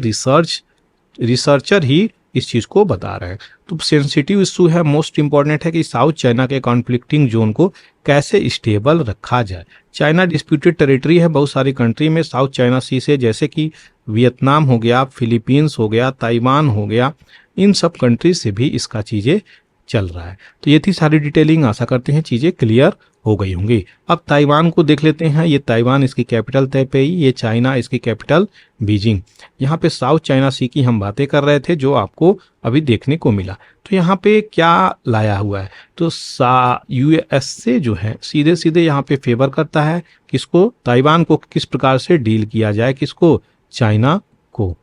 रिसर्चर ही इस चीज़ को बता रहे हैं। तो सेंसिटिव इशू है, मोस्ट इंपॉर्टेंट है कि साउथ चाइना के कॉन्फ्लिक्टिंग जोन को कैसे स्टेबल रखा जाए। चाइना डिस्प्यूटेड टेरिटरी है बहुत सारी कंट्री में साउथ चाइना सी से, जैसे कि वियतनाम हो गया, फिलीपींस हो गया, ताइवान हो गया, इन सब कंट्री से भी इसका चीज़ें चल रहा है। तो ये थी सारी डिटेलिंग, आशा करते हैं चीज़ें क्लियर हो गई होंगी। अब ताइवान को देख लेते हैं। ये ताइवान, इसकी कैपिटल तैपेई, ये चाइना, इसकी कैपिटल बीजिंग। यहाँ पे साउथ चाइना सी की हम बातें कर रहे थे जो आपको अभी देखने को मिला। तो यहाँ पे क्या लाया हुआ है, तो यूएसए जो है सीधे सीधे यहाँ पे फेवर करता है किसको, ताइवान को, किस प्रकार से डील किया जाए, किसको, चाइना को।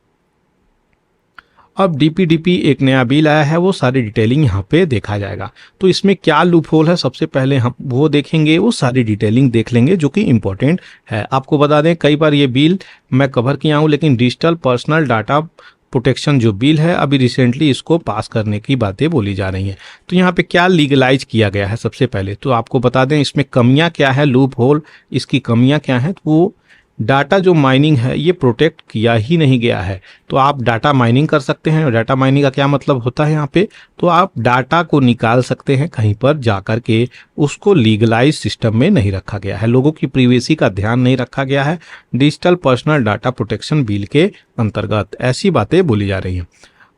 अब डीपीडीपी एक नया बिल आया है, वो सारी डिटेलिंग यहाँ पे देखा जाएगा। तो इसमें क्या लूप होल है, सबसे पहले हम वो देखेंगे, वो सारी डिटेलिंग देख लेंगे जो कि इम्पोर्टेंट है। आपको बता दें कई बार ये बिल मैं कवर किया हूँ, लेकिन डिजिटल पर्सनल डाटा प्रोटेक्शन जो बिल है अभी रिसेंटली इसको पास करने की बातें बोली जा रही हैं। तो यहाँ पे क्या लीगलाइज किया गया है, सबसे पहले तो आपको बता दें इसमें कमियां क्या है, लूप होल इसकी कमियां क्या हैं। तो वो डाटा जो माइनिंग है ये प्रोटेक्ट किया ही नहीं गया है। तो आप डाटा माइनिंग कर सकते हैं, और डाटा माइनिंग का क्या मतलब होता है यहाँ पे, तो आप डाटा को निकाल सकते हैं कहीं पर जा कर के, उसको लीगलाइज सिस्टम में नहीं रखा गया है, लोगों की प्रिवेसी का ध्यान नहीं रखा गया है digital personal data protection bill के अंतर्गत, ऐसी बातें बोली जा रही हैं।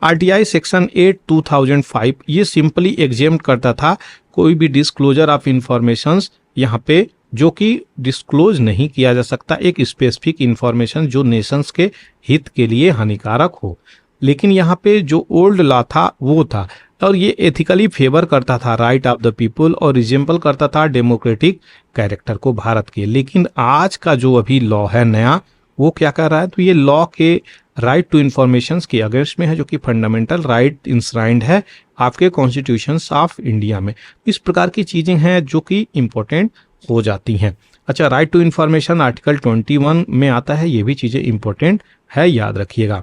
आरटीआई सेक्शन 8 2005 ये सिंपली एग्जेम्प्ट करता था कोई भी डिस्क्लोजर ऑफ इंफॉर्मेशंस यहाँ पे जो कि डिस्क्लोज नहीं किया जा सकता, एक स्पेसिफिक इंफॉर्मेशन जो नेशंस के हित के लिए हानिकारक हो। लेकिन यहाँ पे जो ओल्ड लॉ था वो था, और ये एथिकली फेवर करता था राइट ऑफ द पीपल और रिजेंबल करता था डेमोक्रेटिक कैरेक्टर को भारत के। लेकिन आज का जो अभी लॉ है नया, वो क्या कर रहा है, तो ये लॉ के राइट टू इन्फॉर्मेशन के अगेंस्ट में है, जो कि फंडामेंटल राइट इंश्राइंड है आपके कॉन्स्टिट्यूशंस ऑफ इंडिया में। इस प्रकार की चीजें हैं जो कि इंपॉर्टेंट हो जाती हैं। अच्छा, राइट टू इन्फॉर्मेशन आर्टिकल 21 में आता है, ये भी चीजें इंपॉर्टेंट है, याद रखिएगा।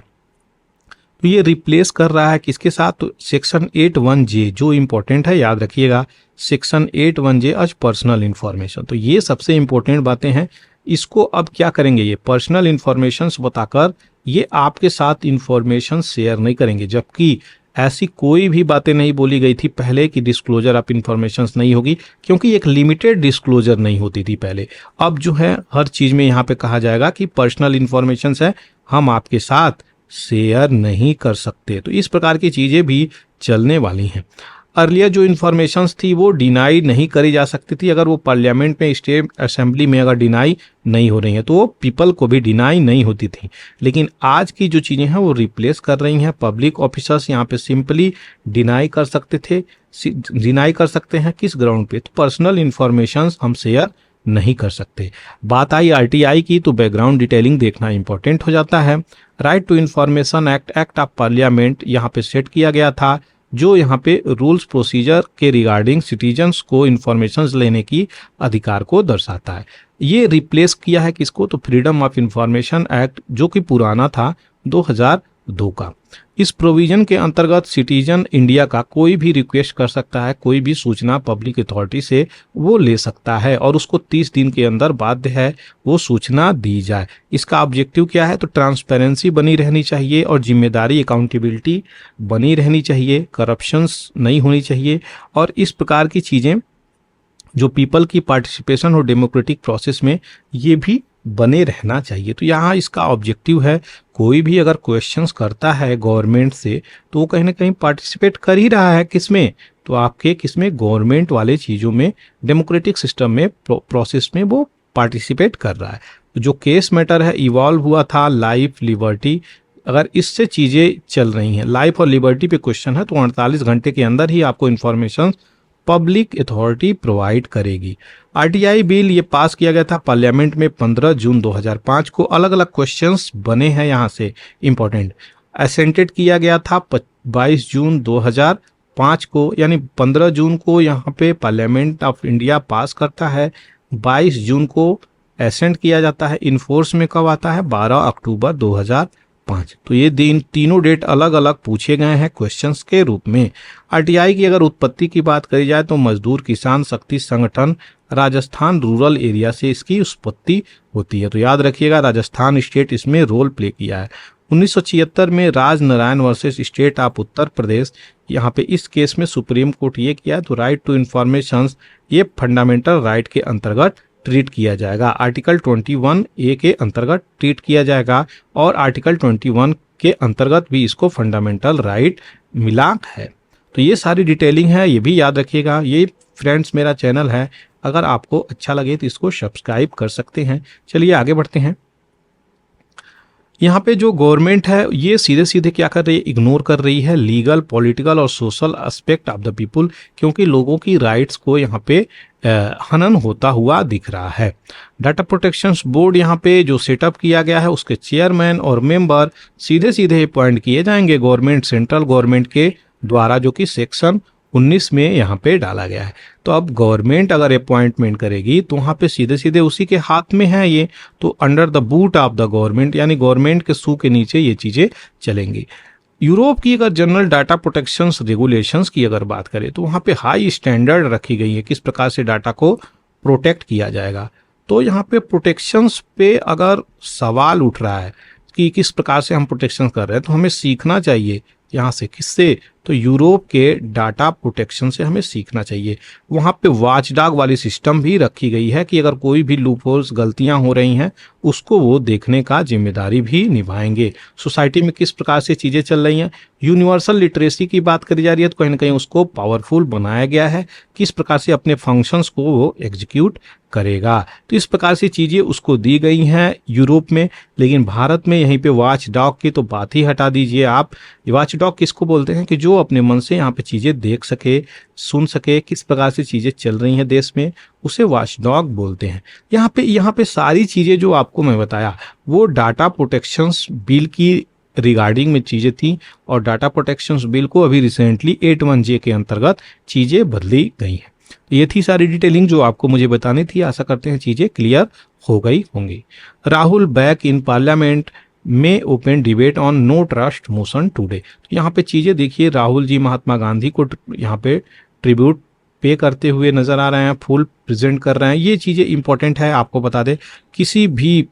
तो ये रिप्लेस कर रहा है किसके साथ, तो सेक्शन 81J जो इंपॉर्टेंट है, याद रखिएगा, सेक्शन 81J आज पर्सनल इंफॉर्मेशन। तो ये सबसे इंपॉर्टेंट बातें हैं। इसको अब क्या करेंगे, ये पर्सनल इंफॉर्मेशन बताकर ये आपके साथ इंफॉर्मेशन शेयर नहीं करेंगे, जबकि ऐसी कोई भी बातें नहीं बोली गई थी पहले कि डिस्क्लोजर ऑफ इंफॉर्मेशन नहीं होगी, क्योंकि एक लिमिटेड डिस्क्लोजर नहीं होती थी पहले। अब जो है हर चीज में यहाँ पे कहा जाएगा कि पर्सनल इंफॉर्मेशन है, हम आपके साथ शेयर नहीं कर सकते। तो इस प्रकार की चीजें भी चलने वाली हैं। अर्लियर जो इन्फॉर्मेशंस थी वो डिनाई नहीं करी जा सकती थी, अगर वो पार्लियामेंट में, स्टेट असेंबली में अगर डिनाई नहीं हो रही हैं तो वो पीपल को भी डिनाई नहीं होती थी। लेकिन आज की जो चीज़ें हैं वो रिप्लेस कर रही हैं। पब्लिक ऑफिसर्स यहाँ पे सिंपली डिनाई कर सकते थे, डिनाई कर सकते हैं किस ग्राउंड पे, तो पर्सनल इन्फॉर्मेशंस हम शेयर नहीं कर सकते। बात आई आरटीआई की, तो बैकग्राउंड डिटेलिंग देखना इंपॉर्टेंट हो जाता है। Right to information act of parliament यहाँ पे सेट किया गया था, जो यहाँ पे रूल्स प्रोसीजर के रिगार्डिंग सिटीजन्स को इन्फॉर्मेशन लेने की अधिकार को दर्शाता है। ये रिप्लेस किया है किसको, तो फ्रीडम ऑफ इंफॉर्मेशन एक्ट, जो कि पुराना था 2002 का। इस प्रोविजन के अंतर्गत सिटीजन इंडिया का कोई भी रिक्वेस्ट कर सकता है, कोई भी सूचना पब्लिक अथॉरिटी से वो ले सकता है, और उसको 30 दिन के अंदर बाध्य है वो सूचना दी जाए। इसका ऑब्जेक्टिव क्या है, तो ट्रांसपेरेंसी बनी रहनी चाहिए और जिम्मेदारी, अकाउंटेबिलिटी बनी रहनी चाहिए, करप्शंस नहीं होनी चाहिए, और इस प्रकार की चीज़ें जो पीपल की पार्टिसिपेशन और डेमोक्रेटिक प्रोसेस में ये भी बने रहना चाहिए। तो यहाँ इसका ऑब्जेक्टिव है, कोई भी अगर क्वेश्चंस करता है गवर्नमेंट से तो वो कहीं ना कहीं पार्टिसिपेट कर ही रहा है, किसमें, तो आपके किसमें, गवर्नमेंट वाले चीज़ों में, डेमोक्रेटिक सिस्टम में, प्रोसेस में वो पार्टिसिपेट कर रहा है। तो जो केस मैटर है इवॉल्व हुआ था लाइफ लिबर्टी, अगर इससे चीज़ें चल रही हैं, लाइफ और लिबर्टी पे क्वेश्चन है, तो 48 घंटे के अंदर ही आपको इन्फॉर्मेशन पब्लिक अथॉरिटी प्रोवाइड करेगी। आरटीआई बिल ये पास किया गया था पार्लियामेंट में 15 जून 2005 को। अलग अलग क्वेश्चंस बने हैं यहाँ से इंपॉर्टेंट। असेंटेड किया गया था 22 जून 2005 को, यानी 15 जून को यहाँ पे पार्लियामेंट ऑफ इंडिया पास करता है, 22 जून को एसेंट किया जाता है। इन्फोर्स में कब आता है, 12 अक्टूबर 2005। तो ये दिन तीनों डेट अलग अलग पूछे गए हैं क्वेश्चंस के रूप में। आरटीआई की अगर उत्पत्ति की बात करी जाए तो मजदूर किसान शक्ति संगठन राजस्थान रूरल एरिया से इसकी उत्पत्ति होती है। तो याद रखिएगा राजस्थान स्टेट इसमें रोल प्ले किया है। 1976 में Rajnarayan versus state of Uttar Pradesh, यहाँ पे इस केस में सुप्रीम कोर्ट ये किया तो राइट टू इंफॉर्मेशन ये फंडामेंटल राइट के अंतर्गत ट्रीट किया जाएगा, आर्टिकल 21A के अंतर्गत ट्रीट किया जाएगा और आर्टिकल 21 के अंतर्गत भी इसको फंडामेंटल राइट मिला है। तो ये सारी डिटेलिंग है, ये भी याद रखिएगा। ये फ्रेंड्स मेरा चैनल है, अगर आपको अच्छा लगे तो इसको सब्सक्राइब कर सकते हैं। चलिए आगे बढ़ते हैं। यहाँ पे जो गवर्नमेंट है ये सीधे सीधे क्या कर रही है, इग्नोर कर रही है लीगल, पॉलिटिकल और social aspect of the people, क्योंकि लोगों की राइट्स को यहाँ पे हनन होता हुआ दिख रहा है। डाटा प्रोटेक्शन बोर्ड यहाँ पे जो सेटअप किया गया है उसके चेयरमैन और मेंबर सीधे सीधे अपॉइंट किए जाएंगे गवर्नमेंट, सेंट्रल गवर्नमेंट के द्वारा, जो कि सेक्शन 19 में यहाँ पे डाला गया है। तो अब गवर्नमेंट अगर अपॉइंटमेंट करेगी तो वहाँ पे सीधे सीधे उसी के हाथ में है ये, तो under the boot of the government, यानी गवर्नमेंट के सू के नीचे ये चीज़ें चलेंगी। यूरोप की अगर जनरल डाटा प्रोटेक्शन रेगुलेशंस की अगर बात करें तो वहाँ पे हाई स्टैंडर्ड रखी गई है किस प्रकार से डाटा को प्रोटेक्ट किया जाएगा। तो यहाँ पे प्रोटेक्शंस पे अगर सवाल उठ रहा है कि किस प्रकार से हम प्रोटेक्शन कर रहे हैं, तो हमें सीखना चाहिए यहाँ से, किससे, तो यूरोप के डाटा प्रोटेक्शन से हमें सीखना चाहिए। वहाँ पे वॉचडॉग वाली सिस्टम भी रखी गई है कि अगर कोई भी लूपहोल्स, गलतियाँ हो रही हैं, उसको वो देखने का जिम्मेदारी भी निभाएंगे। सोसाइटी में किस प्रकार से चीज़ें चल रही हैं, यूनिवर्सल लिटरेसी की बात करी जा रही है तो कहीं ना कहीं उसको पावरफुल बनाया गया है, किस प्रकार से अपने फंक्शंस को वो एग्जीक्यूट करेगा। तो इस प्रकार से चीज़ें उसको दी गई हैं यूरोप में। लेकिन भारत में यहीं पे वॉच डॉग की तो बात ही हटा दीजिए आप। वॉच डॉग किसको बोलते हैं कि जो अपने मन से यहाँ पे चीज़ें देख सके, सुन सके, किस प्रकार से चीज़ें चल रही हैं देश में, उसे वॉच डॉग बोलते हैं। यहाँ पे सारी चीज़ें जो आपको मैं बताया वो डाटा प्रोटेक्शंस बिल की रिगार्डिंग में चीज़ें थी, और डाटा प्रोटेक्शंस बिल को अभी रिसेंटली 81J के अंतर्गत चीज़ें बदली गई हैं। ये थी सारी डिटेलिंग जो आपको मुझे बतानी थी। आशा करते हैं चीज़ें क्लियर हो गई होंगी। राहुल बैक इन पार्लियामेंट में open debate on no trust motion today. यहाँ पे चीज़ें देखिए, राहुल जी महात्मा गांधी को यहाँ पे ट्रिब्यूट पे करते हुए नजर आ रहे हैं, फूल प्रेजेंट कर रहे हैं। ये चीज़ें इंपॉर्टेंट है, आपको बता दें किसी भी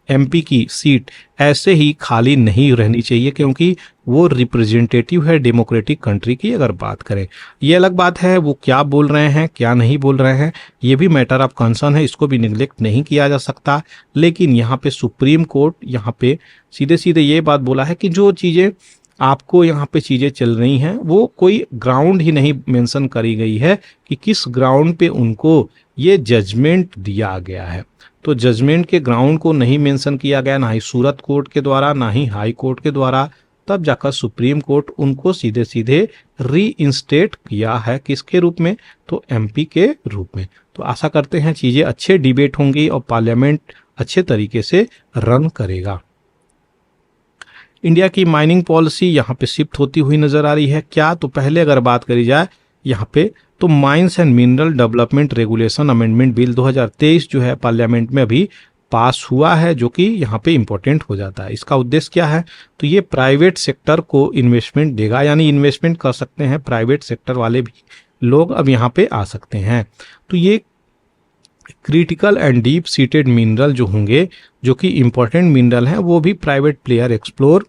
MP की सीट ऐसे ही खाली नहीं रहनी चाहिए, क्योंकि वो रिप्रेजेंटेटिव है डेमोक्रेटिक कंट्री की। अगर बात करें, ये अलग बात है वो क्या बोल रहे हैं क्या नहीं बोल रहे हैं, ये भी मैटर ऑफ कंसर्न है, इसको भी निगलेक्ट नहीं किया जा सकता। लेकिन यहाँ पे सुप्रीम कोर्ट यहाँ पे सीधे सीधे ये बात बोला है कि जो चीज़ें आपको यहाँ पे चीज़ें चल रही हैं वो कोई ग्राउंड ही नहीं मेंशन करी गई है कि किस ग्राउंड पे उनको ये जजमेंट दिया गया है। तो जजमेंट के ग्राउंड को नहीं मेंशन किया गया, ना ही सूरत कोर्ट के द्वारा, ना ही हाई कोर्ट के द्वारा। तब जाकर सुप्रीम कोर्ट उनको सीधे सीधे रीइंस्टेट किया है, किसके रूप में, तो MP के रूप में। तो आशा करते हैं चीज़ें अच्छे डिबेट होंगी और पार्लियामेंट अच्छे तरीके से रन करेगा। इंडिया की माइनिंग पॉलिसी यहाँ पे शिफ्ट होती हुई नजर आ रही है क्या, तो पहले अगर बात करी जाए यहाँ पे तो mines and mineral development regulation amendment bill 2023 जो है पार्लियामेंट में अभी पास हुआ है, जो कि यहाँ पे इम्पोर्टेंट हो जाता है। इसका उद्देश्य क्या है, तो ये प्राइवेट सेक्टर को इन्वेस्टमेंट देगा, यानी इन्वेस्टमेंट कर सकते हैं प्राइवेट सेक्टर वाले भी लोग अब यहाँ पे आ सकते हैं। तो ये critical and deep seated mineral जो होंगे, जो कि इम्पोर्टेंट मिनरल हैं, वो भी प्राइवेट प्लेयर एक्सप्लोर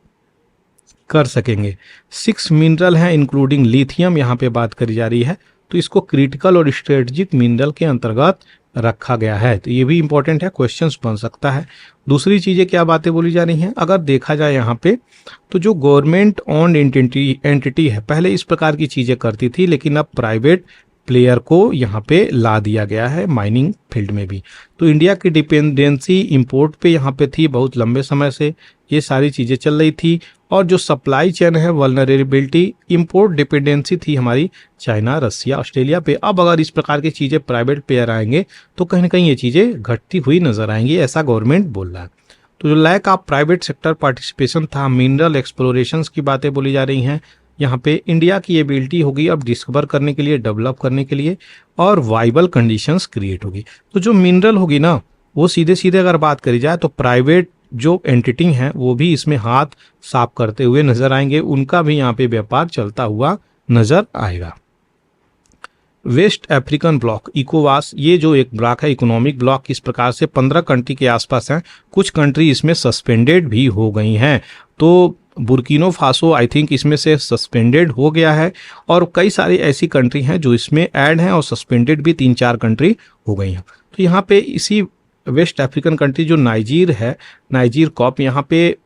कर सकेंगे। 6 मिनरल हैं इंक्लूडिंग लिथियम यहाँ पे बात करी जा रही है, तो इसको क्रिटिकल और स्ट्रेटेजिक मिनरल के अंतर्गत रखा गया है। तो ये भी इंपॉर्टेंट है, क्वेश्चंस बन सकता है। दूसरी चीज़ें क्या बातें बोली जा रही हैं, अगर देखा जाए यहाँ पे तो जो गवर्नमेंट ऑन एंटिटी है पहले इस प्रकार की चीज़ें करती थी, लेकिन अब प्राइवेट प्लेयर को यहाँ पे ला दिया गया है माइनिंग फील्ड में भी। तो इंडिया की डिपेंडेंसी इंपोर्ट पे यहाँ पे थी, बहुत लंबे समय से ये सारी चीज़ें चल रही थी, और जो सप्लाई चेन है वल्नरेबिलिटी, इंपोर्ट डिपेंडेंसी थी हमारी चाइना, रसिया, ऑस्ट्रेलिया पे। अब अगर इस प्रकार की चीज़ें प्राइवेट प्लेयर आएंगे तो कहीं ना कहीं ये चीज़ें घटती हुई नजर आएंगी, ऐसा गवर्नमेंट बोल रहा है। तो जो lack of private sector participation था, मिनरल एक्सप्लोरेशन की बातें बोली जा रही हैं, यहाँ पे इंडिया की एबिलिटी होगी अब डिस्कवर करने के लिए, डेवलप करने के लिए, और वाइबल कंडीशंस क्रिएट होगी। तो जो मिनरल होगी ना, वो सीधे सीधे अगर बात करी जाए तो प्राइवेट जो एंटिटी हैं वो भी इसमें हाथ साफ करते हुए नजर आएंगे, उनका भी यहाँ पे व्यापार चलता हुआ नजर आएगा। वेस्ट अफ्रीकन ब्लॉक इकोवास, ये जो एक ब्लॉक है, इकोनॉमिक ब्लॉक, किस प्रकार से 15 कंट्री के आसपास हैं, कुछ कंट्री इसमें सस्पेंडेड भी हो गई हैं। तो बुर्किनो फासो आई थिंक इसमें से सस्पेंडेड हो गया है, और कई सारी ऐसी कंट्री हैं जो इसमें ऐड हैं, और सस्पेंडेड भी 3-4 कंट्री हो गई हैं। तो यहाँ पे इसी वेस्ट अफ्रीकन कंट्री जो नाइजीर है, नाइजीर कॉप, यहाँ पे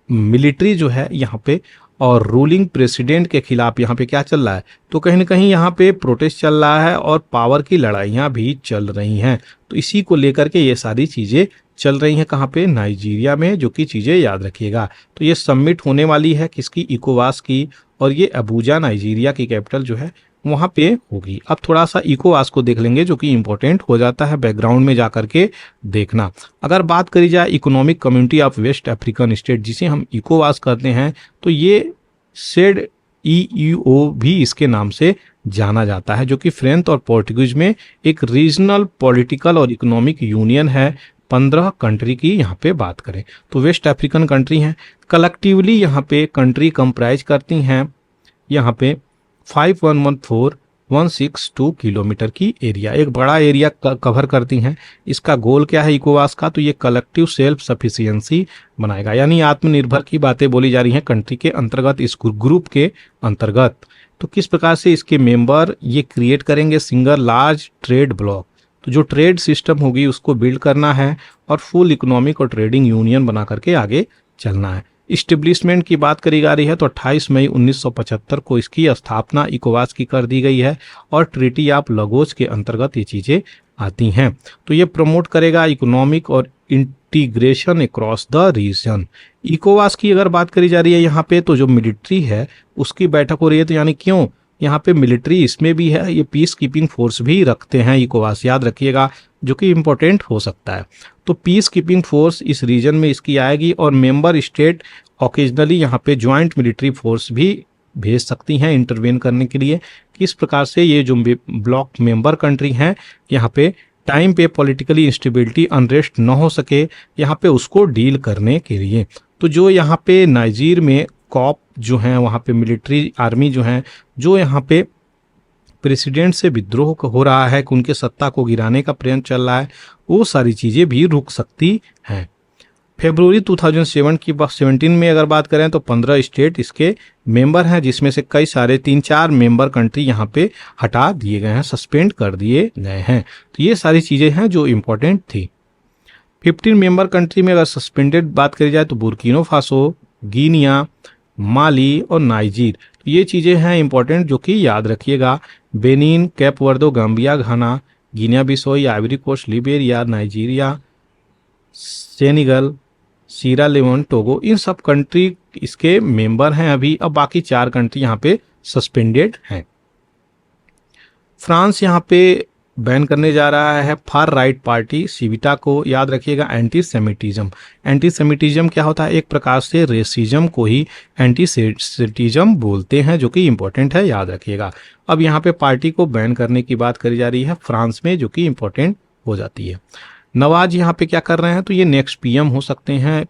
मिलिट्री जो है यहाँ पे और रूलिंग प्रेसिडेंट के खिलाफ यहाँ पे क्या चल रहा है, तो कहीं ना कहीं यहाँ पे प्रोटेस्ट चल रहा है और पावर की लड़ाइयाँ भी चल रही हैं। तो इसी को लेकर के ये सारी चीज़ें चल रही हैं कहाँ पे, नाइजीरिया में, जो कि चीज़ें याद रखिएगा। तो ये सबमिट होने वाली है किसकी, इकोवास की, और ये अबूजा नाइजीरिया की कैपिटल जो है वहाँ पे होगी। अब थोड़ा सा इकोवास को देख लेंगे, जो कि इंपॉर्टेंट हो जाता है बैकग्राउंड में जा करके देखना। अगर बात करी जाए economic community of west African state, जिसे हम इकोवास करते हैं, तो ये सेड EUO भी इसके नाम से जाना जाता है, जो कि फ्रेंच और पोर्टुगीज में एक रीजनल पॉलिटिकल और इकोनॉमिक यूनियन है। 15 कंट्री की यहाँ पे बात करें तो वेस्ट अफ्रीकन कंट्री हैं। कलेक्टिवली यहाँ पे कंट्री कंप्राइज करती हैं यहाँ पे 5,114,162 किलोमीटर की एरिया, एक बड़ा एरिया कवर करती हैं। इसका गोल क्या है इकोवास का, तो ये कलेक्टिव सेल्फ सफिशिएंसी बनाएगा, यानी आत्मनिर्भर की बातें बोली जा रही हैं कंट्री के अंतर्गत, इस ग्रुप के अंतर्गत। तो किस प्रकार से इसके मेंबर ये क्रिएट करेंगे, सिंगल लार्ज ट्रेड ब्लॉक, तो जो ट्रेड सिस्टम होगी उसको बिल्ड करना है और फुल इकोनॉमिक और ट्रेडिंग यूनियन बना करके आगे चलना है। इस्टेब्लिशमेंट की बात करी जा रही है तो 28 मई 1975 को इसकी स्थापना इकोवास की कर दी गई है और ट्रीटी ऑफ लगोस के अंतर्गत ये चीज़ें आती हैं। तो ये प्रमोट करेगा इकोनॉमिक और इंटीग्रेशन अक्रॉस द रीजन। इकोवास की अगर बात करी जा रही है यहाँ पे, तो जो मिलिट्री है उसकी बैठक हो रही है, तो यानी क्यों यहाँ पे मिलिट्री इसमें भी है, ये पीस कीपिंग फोर्स भी रखते हैं इकोवास, याद रखिएगा, जो कि इम्पोर्टेंट हो सकता है। तो पीस कीपिंग फोर्स इस रीजन में इसकी आएगी और मेंबर स्टेट ओकेजनली यहाँ पे ज्वाइंट मिलिट्री फोर्स भी भेज सकती हैं इंटरवेन करने के लिए। किस प्रकार से ये जो ब्लॉक मेंबर कंट्री हैं यहाँ पे टाइम पे पॉलिटिकली इंस्टेबिलिटी अनरेस्ट न हो सके यहाँ पे उसको डील करने के लिए। तो जो यहाँ पे नाइजीर में कॉप जो हैं वहाँ पे मिलिट्री आर्मी जो हैं, जो यहाँ पे प्रेसिडेंट से विद्रोह हो रहा है कि उनके सत्ता को गिराने का प्रयत्न चल रहा है, वो सारी चीज़ें भी रुक सकती हैं। फरवरी 2017 में अगर बात करें तो 15 स्टेट इसके मेंबर हैं, जिसमें से कई सारे 3-4 मेंबर कंट्री यहाँ पे हटा दिए गए हैं, सस्पेंड कर दिए गए हैं। तो ये सारी चीज़ें हैं जो इम्पोर्टेंट थी। 15 मेंबर कंट्री में अगर सस्पेंडेड बात करी जाए तो बुर्किनो फासो, गिनिया, माली और नाइजीर, तो ये चीज़ें हैं इंपॉर्टेंट जो कि याद रखिएगा। Benin, Cape Verde, Gambia, Ghana, Guinea Bissau, Ivory Coast, Liberia, Nigeria, Senegal, Sierra Leone, Togo, इन सब कंट्री इसके मेंबर हैं अभी। अब बाकी 4 कंट्री यहाँ पे सस्पेंडेड हैं। फ्रांस यहाँ पे बैन करने जा रहा है फार राइट पार्टी सिविटा को, याद रखिएगा। एंटीसेमिटिज्म, एंटीसेमिटिज्म क्या होता है, एक प्रकार से रेसिज्म को ही एंटीसेमिटिज्म बोलते हैं, जो कि इंपॉर्टेंट है, याद रखिएगा। अब यहाँ पे पार्टी को बैन करने की बात करी जा रही है फ्रांस में, जो कि इंपॉर्टेंट हो जाती है। नवाज यहाँ पे क्या कर रहे हैं, तो ये नेक्स्ट PM हो सकते हैं,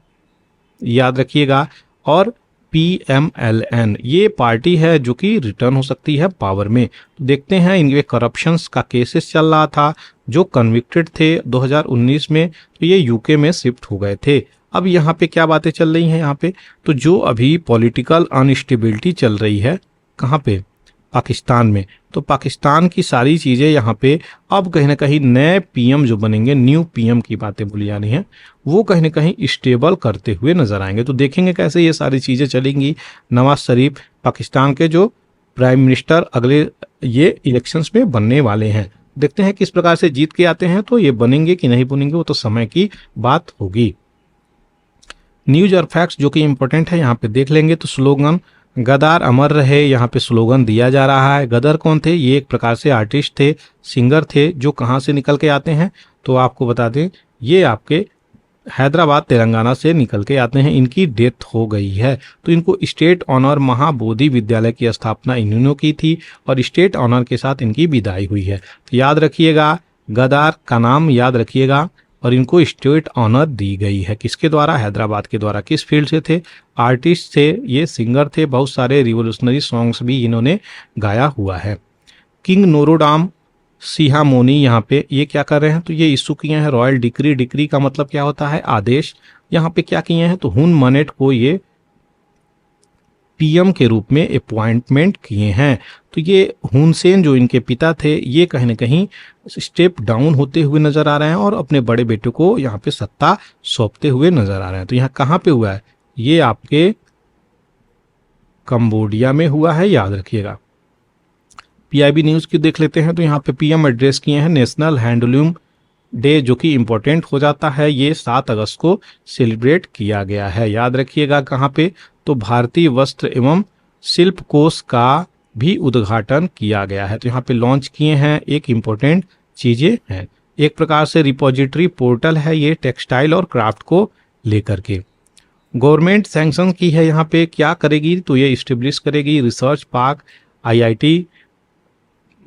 याद रखिएगा। और PMLN ये पार्टी है जो कि रिटर्न हो सकती है पावर में। तो देखते हैं, इनके करप्शंस का केसेस चल रहा था, जो कन्विक्टेड थे 2019 में, तो ये UK में शिफ्ट हो गए थे। अब यहाँ पे क्या बातें चल रही हैं यहाँ पे, तो जो अभी पॉलिटिकल अनस्टेबिलिटी चल रही है कहाँ पे, पाकिस्तान में, तो पाकिस्तान की सारी चीज़ें यहाँ पे अब कहीं ना कहीं नए PM जो बनेंगे, न्यू PM की बातें बोली जा रही हैं, वो कहीं ना कहीं स्टेबल करते हुए नजर आएंगे। तो देखेंगे कैसे ये सारी चीज़ें चलेंगी। नवाज शरीफ पाकिस्तान के जो प्राइम मिनिस्टर अगले ये इलेक्शंस में बनने वाले हैं, देखते हैं किस प्रकार से जीत के आते हैं, तो ये बनेंगे कि नहीं बनेंगे वो तो समय की बात होगी। न्यूज और फैक्ट्स जो कि इंपॉर्टेंट है यहाँ पे देख लेंगे। तो स्लोगन गदर अमर रहे, यहाँ पे स्लोगन दिया जा रहा है। गदर कौन थे, ये एक प्रकार से आर्टिस्ट थे, सिंगर थे, जो कहाँ से निकल के आते हैं, तो आपको बता दें ये आपके हैदराबाद तेलंगाना से निकल के आते हैं। इनकी डेथ हो गई है, तो इनको स्टेट ऑनर महाबोधि विद्यालय की स्थापना इन्होंने की थी और स्टेट ऑनर के साथ इनकी विदाई हुई है। तो याद रखिएगा, गदर का नाम याद रखिएगा, और इनको स्टेट ऑनर दी गई है किसके द्वारा, हैदराबाद के द्वारा। किस फील्ड से थे, आर्टिस्ट थे, ये सिंगर थे, बहुत सारे रिवोल्यूशनरी सॉन्ग्स भी इन्होंने गाया हुआ है। किंग नोरोडाम सिहामोनी यहाँ पे ये क्या कर रहे हैं, तो ये इशू किए हैं रॉयल डिक्री। डिक्री का मतलब क्या होता है, आदेश। यहाँ पे क्या किए हैं, तो हुन मनेट को ये पीएम के रूप में अपॉइंटमेंट किए हैं। तो ये हुन सेन जो इनके पिता थे, ये कहीं ना कहीं स्टेप डाउन होते हुए नजर आ रहे हैं और अपने बड़े बेटे को यहाँ पे सत्ता सौंपते हुए नजर आ रहे हैं। तो यहाँ कहाँ पे हुआ है, ये आपके कंबोडिया में हुआ है, याद रखिएगा। पीआईबी न्यूज की देख लेते हैं, तो यहाँ पे पीएम एड्रेस किए हैं नेशनल हैंडलूम डे, जो कि इंपॉर्टेंट हो जाता है। ये 7 अगस्त को सेलिब्रेट किया गया है, याद रखिएगा। कहाँ पे, तो भारतीय वस्त्र एवं शिल्प कोष का भी उद्घाटन किया गया है। तो यहाँ पे लॉन्च किए हैं, एक इम्पोर्टेंट चीजें हैं। एक प्रकार से रिपोजिटरी पोर्टल है ये टेक्सटाइल और क्राफ्ट को लेकर के। गवर्नमेंट सैंक्शन की है, यहाँ पे क्या करेगी, तो ये इस्टेब्लिश करेगी रिसर्च पार्क आईआईटी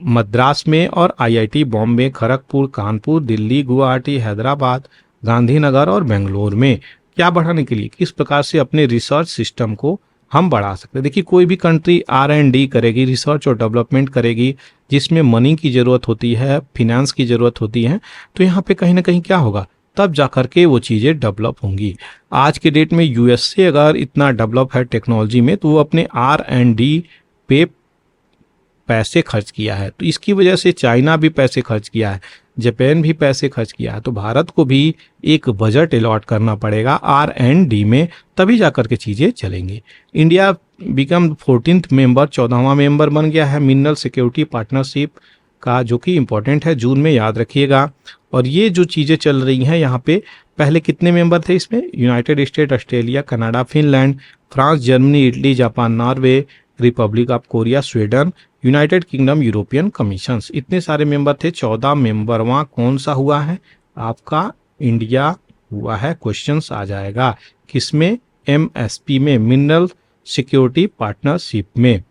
मद्रास में और आईआईटी बॉम्बे, खड़गपुर, कानपुर, दिल्ली, गुवाहाटी, हैदराबाद, गांधीनगर और बेंगलोर में। क्या बढ़ाने के लिए, किस प्रकार से अपने रिसर्च सिस्टम को हम बढ़ा सकते हैं। देखिए कोई भी कंट्री R&D करेगी, रिसर्च और डेवलपमेंट करेगी, जिसमें मनी की ज़रूरत होती है, फिनेंस की ज़रूरत होती है, तो यहाँ पे कहीं ना कहीं क्या होगा, तब जा करके वो चीज़ें डेवलप होंगी। आज के डेट में USA अगर इतना डेवलप है टेक्नोलॉजी में, तो वो अपने R&D पे पैसे खर्च किया है। तो इसकी वजह से चाइना भी पैसे खर्च किया है, जापान भी पैसे खर्च किया है। तो भारत को भी एक बजट अलॉट करना पड़ेगा R&D में, तभी जाकर के चीज़ें चलेंगी। इंडिया बिकम 14th मेंबर, 14वां मेंबर बन गया है मिनरल सिक्योरिटी पार्टनरशिप का, जो कि इम्पोर्टेंट है, जून में, याद रखिएगा। और ये जो चीज़ें चल रही हैं यहाँ पे, पहले कितने मेंबर थे इसमें, United state, Australia, Canada, Finland, France, Germany, Italy, Japan, Norway, Republic of Korea, Sweden, United kingdom, European commissions, इतने सारे मेंबर थे। 14 मेंबरवां कौन सा हुआ है, आपका इंडिया हुआ है। क्वेश्चंस आ जाएगा किसमें, MSP में, मिनरल सिक्योरिटी पार्टनरशिप में।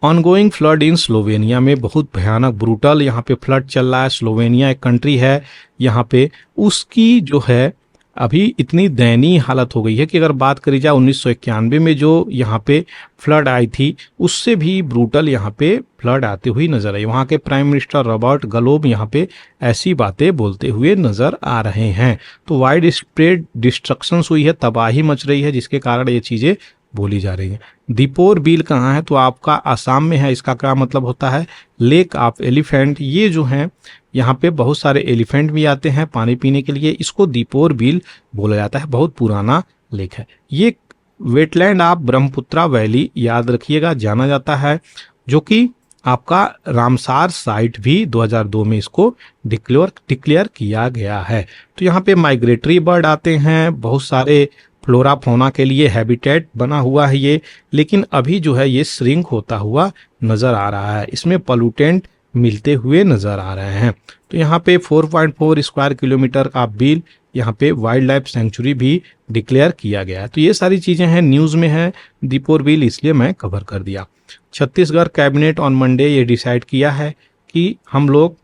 ऑनगोइंग फ्लड इन स्लोवेनिया में, बहुत भयानक ब्रूटल यहाँ पे फ्लड चल रहा है। स्लोवेनिया एक कंट्री है यहाँ पे, उसकी जो है अभी इतनी दयनीय हालत हो गई है कि अगर बात करी जाए 1991 में जो यहाँ पे फ्लड आई थी, उससे भी ब्रूटल यहाँ पे फ्लड आते हुई नजर आई। वहाँ के प्राइम मिनिस्टर रॉबर्ट गलोब यहाँ पे ऐसी बातें बोलते हुए नजर आ रहे हैं। तो वाइड स्प्रेड डिस्ट्रक्शन हुई है, तबाही मच रही है, जिसके कारण ये चीज़ें बोली जा रही है। दीपोर बिल कहाँ है, तो आपका आसाम में है। इसका क्या मतलब होता है, लेक ऑफ एलिफेंट। ये जो है यहाँ पे बहुत सारे एलिफेंट भी आते हैं पानी पीने के लिए, इसको दीपोर बिल बोला जाता है। बहुत पुराना लेक है ये। वेटलैंड ऑफ ब्रह्मपुत्रा वैली, याद रखिएगा, जाना जाता है, जो कि आपका रामसार साइट भी 2002 में इसको डिक्लेयर किया गया है। तो यहाँ पे माइग्रेटरी बर्ड आते हैं, बहुत सारे फ्लोरा फौना के लिए हैबिटेट बना हुआ है ये, लेकिन अभी जो है ये श्रिंक होता हुआ नजर आ रहा है, इसमें पोल्यूटेंट मिलते हुए नजर आ रहे हैं। तो यहाँ पे 4.4 स्क्वायर किलोमीटर का बिल, यहाँ पे वाइल्ड लाइफ सेंचुरी भी डिक्लेयर किया गया है। तो ये सारी चीजें हैं, न्यूज में है दीपोर बिल, इसलिए मैं कवर कर दिया। छत्तीसगढ़ कैबिनेट ऑन मंडे ये डिसाइड किया है कि हम लोग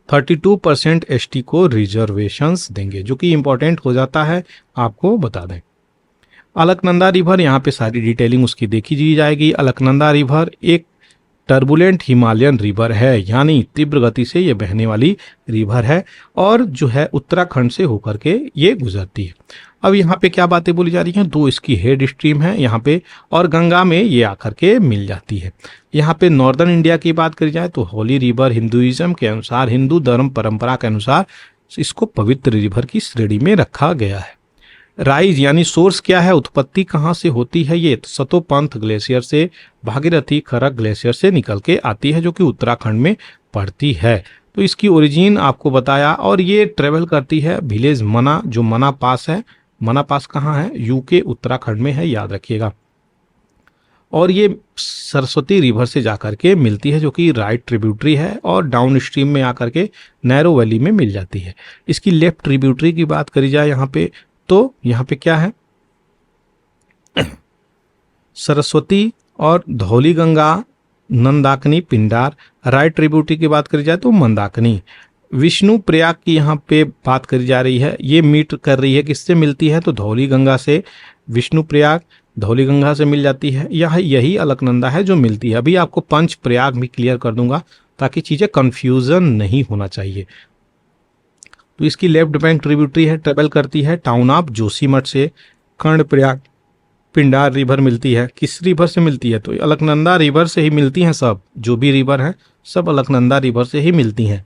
32% ST को रिजर्वेशंस देंगे, जो कि इंपॉर्टेंट हो जाता है, आपको बता दें। अलकनंदा रिवर, यहाँ पे सारी डिटेलिंग उसकी देखी जी जाएगी। अलकनंदा रिवर एक टर्बुलेंट हिमालयन रिवर है, यानी तीव्र गति से ये बहने वाली रिवर है और जो है उत्तराखंड से होकर के ये गुजरती है। अब यहाँ पे क्या बातें बोली जा रही हैं, 2 इसकी हेड स्ट्रीम है यहाँ पे, और गंगा में ये आकर के मिल जाती है। यहाँ पे नॉर्दर्न इंडिया की बात करी जाए तो होली रिवर हिंदुइज्म के अनुसार, हिंदू धर्म परंपरा के अनुसार इसको पवित्र रिवर की श्रेणी में रखा गया है। राइज यानी सोर्स क्या है, उत्पत्ति कहाँ से होती है, ये सतोपंथ ग्लेशियर से, भागीरथी खरक ग्लेशियर से निकल के आती है, जो कि उत्तराखंड में पड़ती है। तो इसकी ओरिजिन आपको बताया, और ये ट्रेवल करती है विलेज मना, जो मना पास है। मना पास कहाँ है, यूके उत्तराखंड में है, याद रखिएगा। और ये सरस्वती रिवर से जाकर के मिलती है, जो कि राइट ट्रिब्यूटरी है, और डाउन स्ट्रीम में आकर के नैरो वैली में मिल जाती है। इसकी लेफ्ट ट्रिब्यूटरी की बात करी जाए यहाँ पे, तो यहाँ पे क्या है, सरस्वती और धौली गंगा, नंदाकनी, पिंडार। राइट ट्रिब्यूटरी की बात करी जाए तो मंदाकिनी। विष्णु प्रयाग की यहाँ पे बात करी जा रही है, ये मीट कर रही है, किससे मिलती है, तो धौली गंगा से विष्णु प्रयाग। धौली गंगा से मिल जाती है, यह यही अलकनंदा है जो मिलती है। अभी आपको पंच प्रयाग भी क्लियर कर दूंगा ताकि चीज़ें कन्फ्यूज़न नहीं होना चाहिए। तो इसकी लेफ्ट बैंक ट्रिब्यूटरी है, ट्रेवल करती है टाउन ऑफ जोशीमठ से। कर्णप्रयाग पिंडार रिवर मिलती है, किस रिवर से मिलती है? तो अलकनंदा रिवर से ही मिलती हैं, सब जो भी रिवर हैं सब अलकनंदा रिवर से ही मिलती हैं।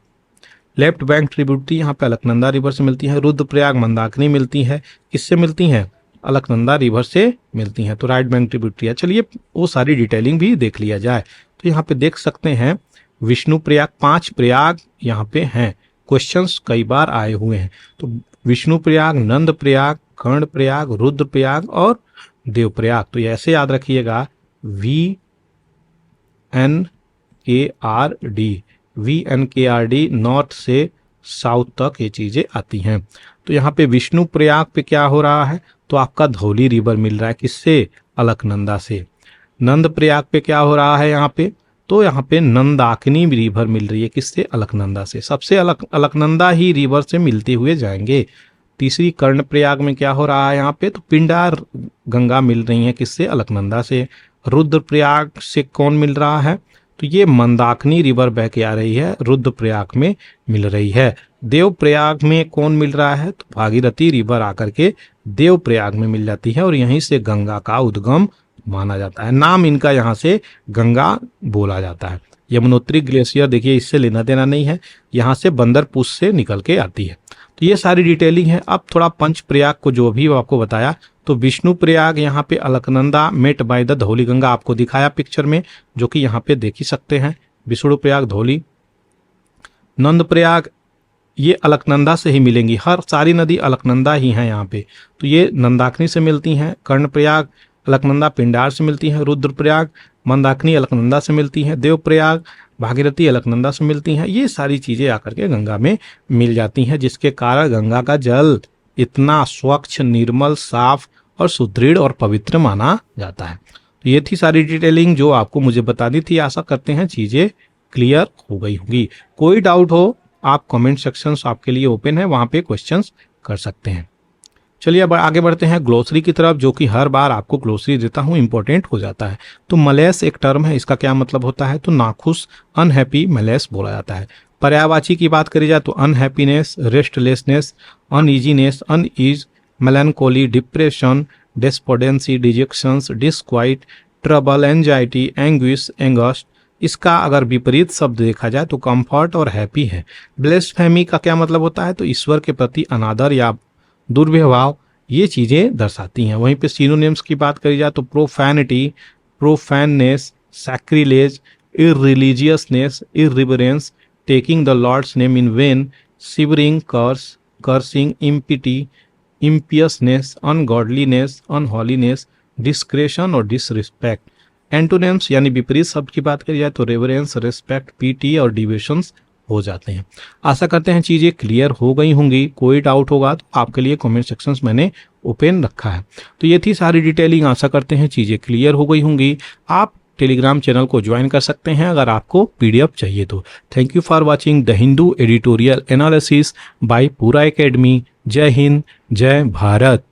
लेफ्ट बैंक ट्रिब्यूटरी यहाँ पे अलकनंदा रिवर से मिलती है। रुद्रप्रयाग मंदाकिनी मिलती है, किससे मिलती हैं? अलकनंदा रिवर से मिलती हैं, तो राइट बैंक ट्रिब्यूटरी है। चलिए वो सारी डिटेलिंग भी देख लिया जाए। तो यहाँ पे देख सकते हैं विष्णु प्रयाग, 5 प्रयाग यहाँ पे हैं, क्वेश्चंस कई बार आए हुए हैं। तो विष्णु प्रयाग, नंद प्रयाग, कर्ण प्रयाग, रुद्र प्रयाग और देव प्रयाग। तो ये ऐसे याद रखिएगा, VNKRD नॉर्थ से साउथ तक ये चीज़ें आती हैं। तो यहाँ पे विष्णु प्रयाग पे क्या हो रहा है? तो आपका धौली रिवर मिल रहा है, किससे? अलकनंदा से। नंद प्रयाग पे क्या हो रहा है यहाँ पे? तो यहाँ पे नंदाकिनी रिवर मिल रही है, किससे? अलकनंदा से। सबसे अलकनंदा ही रिवर से मिलते हुए जाएंगे। तीसरी कर्णप्रयाग में क्या हो रहा है यहाँ पे? तो पिंडार गंगा मिल रही है, किससे? अलकनंदा से। रुद्रप्रयाग से कौन मिल रहा है? तो ये मंदाकिनी रिवर बह के आ रही है, रुद्रप्रयाग में मिल रही है। देवप्रयाग में कौन मिल रहा है? तो भागीरथी रिवर आकर के देवप्रयाग में मिल जाती है और यहीं से गंगा का उद्गम माना जाता है। नाम इनका यहाँ से गंगा बोला जाता है। यमुनोत्री ग्लेशियर देखिए, इससे लेना देना नहीं है, यहाँ से बंदरपुर से निकल के आती है। तो ये सारी डिटेलिंग है। अब थोड़ा पंच प्रयाग को जो भी आपको बताया, तो विष्णु प्रयाग यहाँ पे Alaknanda met by the Dhauli Ganga आपको दिखाया पिक्चर में, जो कि यहाँ पे देख ही सकते हैं। विष्णु प्रयाग धौली। नंद प्रयाग ये अलकनंदा से ही मिलेंगी, हर सारी नदी अलकनंदा ही है यहाँ पे, तो ये नंदाकिनी से मिलती हैं। कर्णप्रयाग अलकनंदा पिंडार से मिलती हैं। रुद्रप्रयाग मंदाकिनी अलकनंदा से मिलती हैं। देवप्रयाग भागीरथी अलकनंदा से मिलती हैं। ये सारी चीज़ें आकर के गंगा में मिल जाती हैं, जिसके कारण गंगा का जल इतना स्वच्छ, निर्मल, साफ और सुदृढ़ और पवित्र माना जाता है। तो ये थी सारी डिटेलिंग जो आपको मुझे बतानी थी। आशा करते हैं चीज़ें क्लियर हो गई होंगी। कोई डाउट हो आप कमेंट सेक्शंस आपके लिए ओपन है, वहाँ पे क्वेश्चंस कर सकते हैं। चलिए अब आगे बढ़ते हैं ग्लोसरी की तरफ, जो कि हर बार आपको ग्लोसरी देता हूँ, इंपॉर्टेंट हो जाता है। तो मलेस एक टर्म है, इसका क्या मतलब होता है? तो नाखुश, अनहैप्पी मलेस बोला जाता है। पर्यायवाची की बात करी जाए तो unhappiness, restlessness, uneasiness, unease, melancholy, depression, despondency, dejections, disquiet, trouble, anxiety, anguish, angst. इसका अगर विपरीत शब्द देखा जाए तो कंफर्ट और हैप्पी है। ब्लेस्फेमी का क्या मतलब होता है? तो ईश्वर के प्रति अनादर या दुर्व्यवहार, ये चीज़ें दर्शाती हैं। वहीं पे सिनोनिम्स की बात करी जाए तो profanity, profaneness, sacrilege, irreligiousness, irreverence, taking the Lord's name in vain, swearing, curse, cursing, impiety, impiousness, ungodliness, unholiness, desecration और डिसरिस्पेक्ट। एंटोनिम्स यानी विपरीत शब्द की बात करी जाए तो रेवरेंस, रिस्पेक्ट, पीटी और डिविशंस हो जाते हैं। आशा करते हैं चीज़ें क्लियर हो गई होंगी। कोई डाउट होगा तो आपके लिए कमेंट सेक्शंस मैंने ओपन रखा है। तो ये थी सारी डिटेलिंग, आशा करते हैं चीज़ें क्लियर हो गई होंगी। आप टेलीग्राम चैनल को ज्वाइन कर सकते हैं अगर आपको पीडीएफ चाहिए तो। Thank you for watching the Hindu editorial analysis bye पूरा एकेडमी। जय हिंद, जय भारत।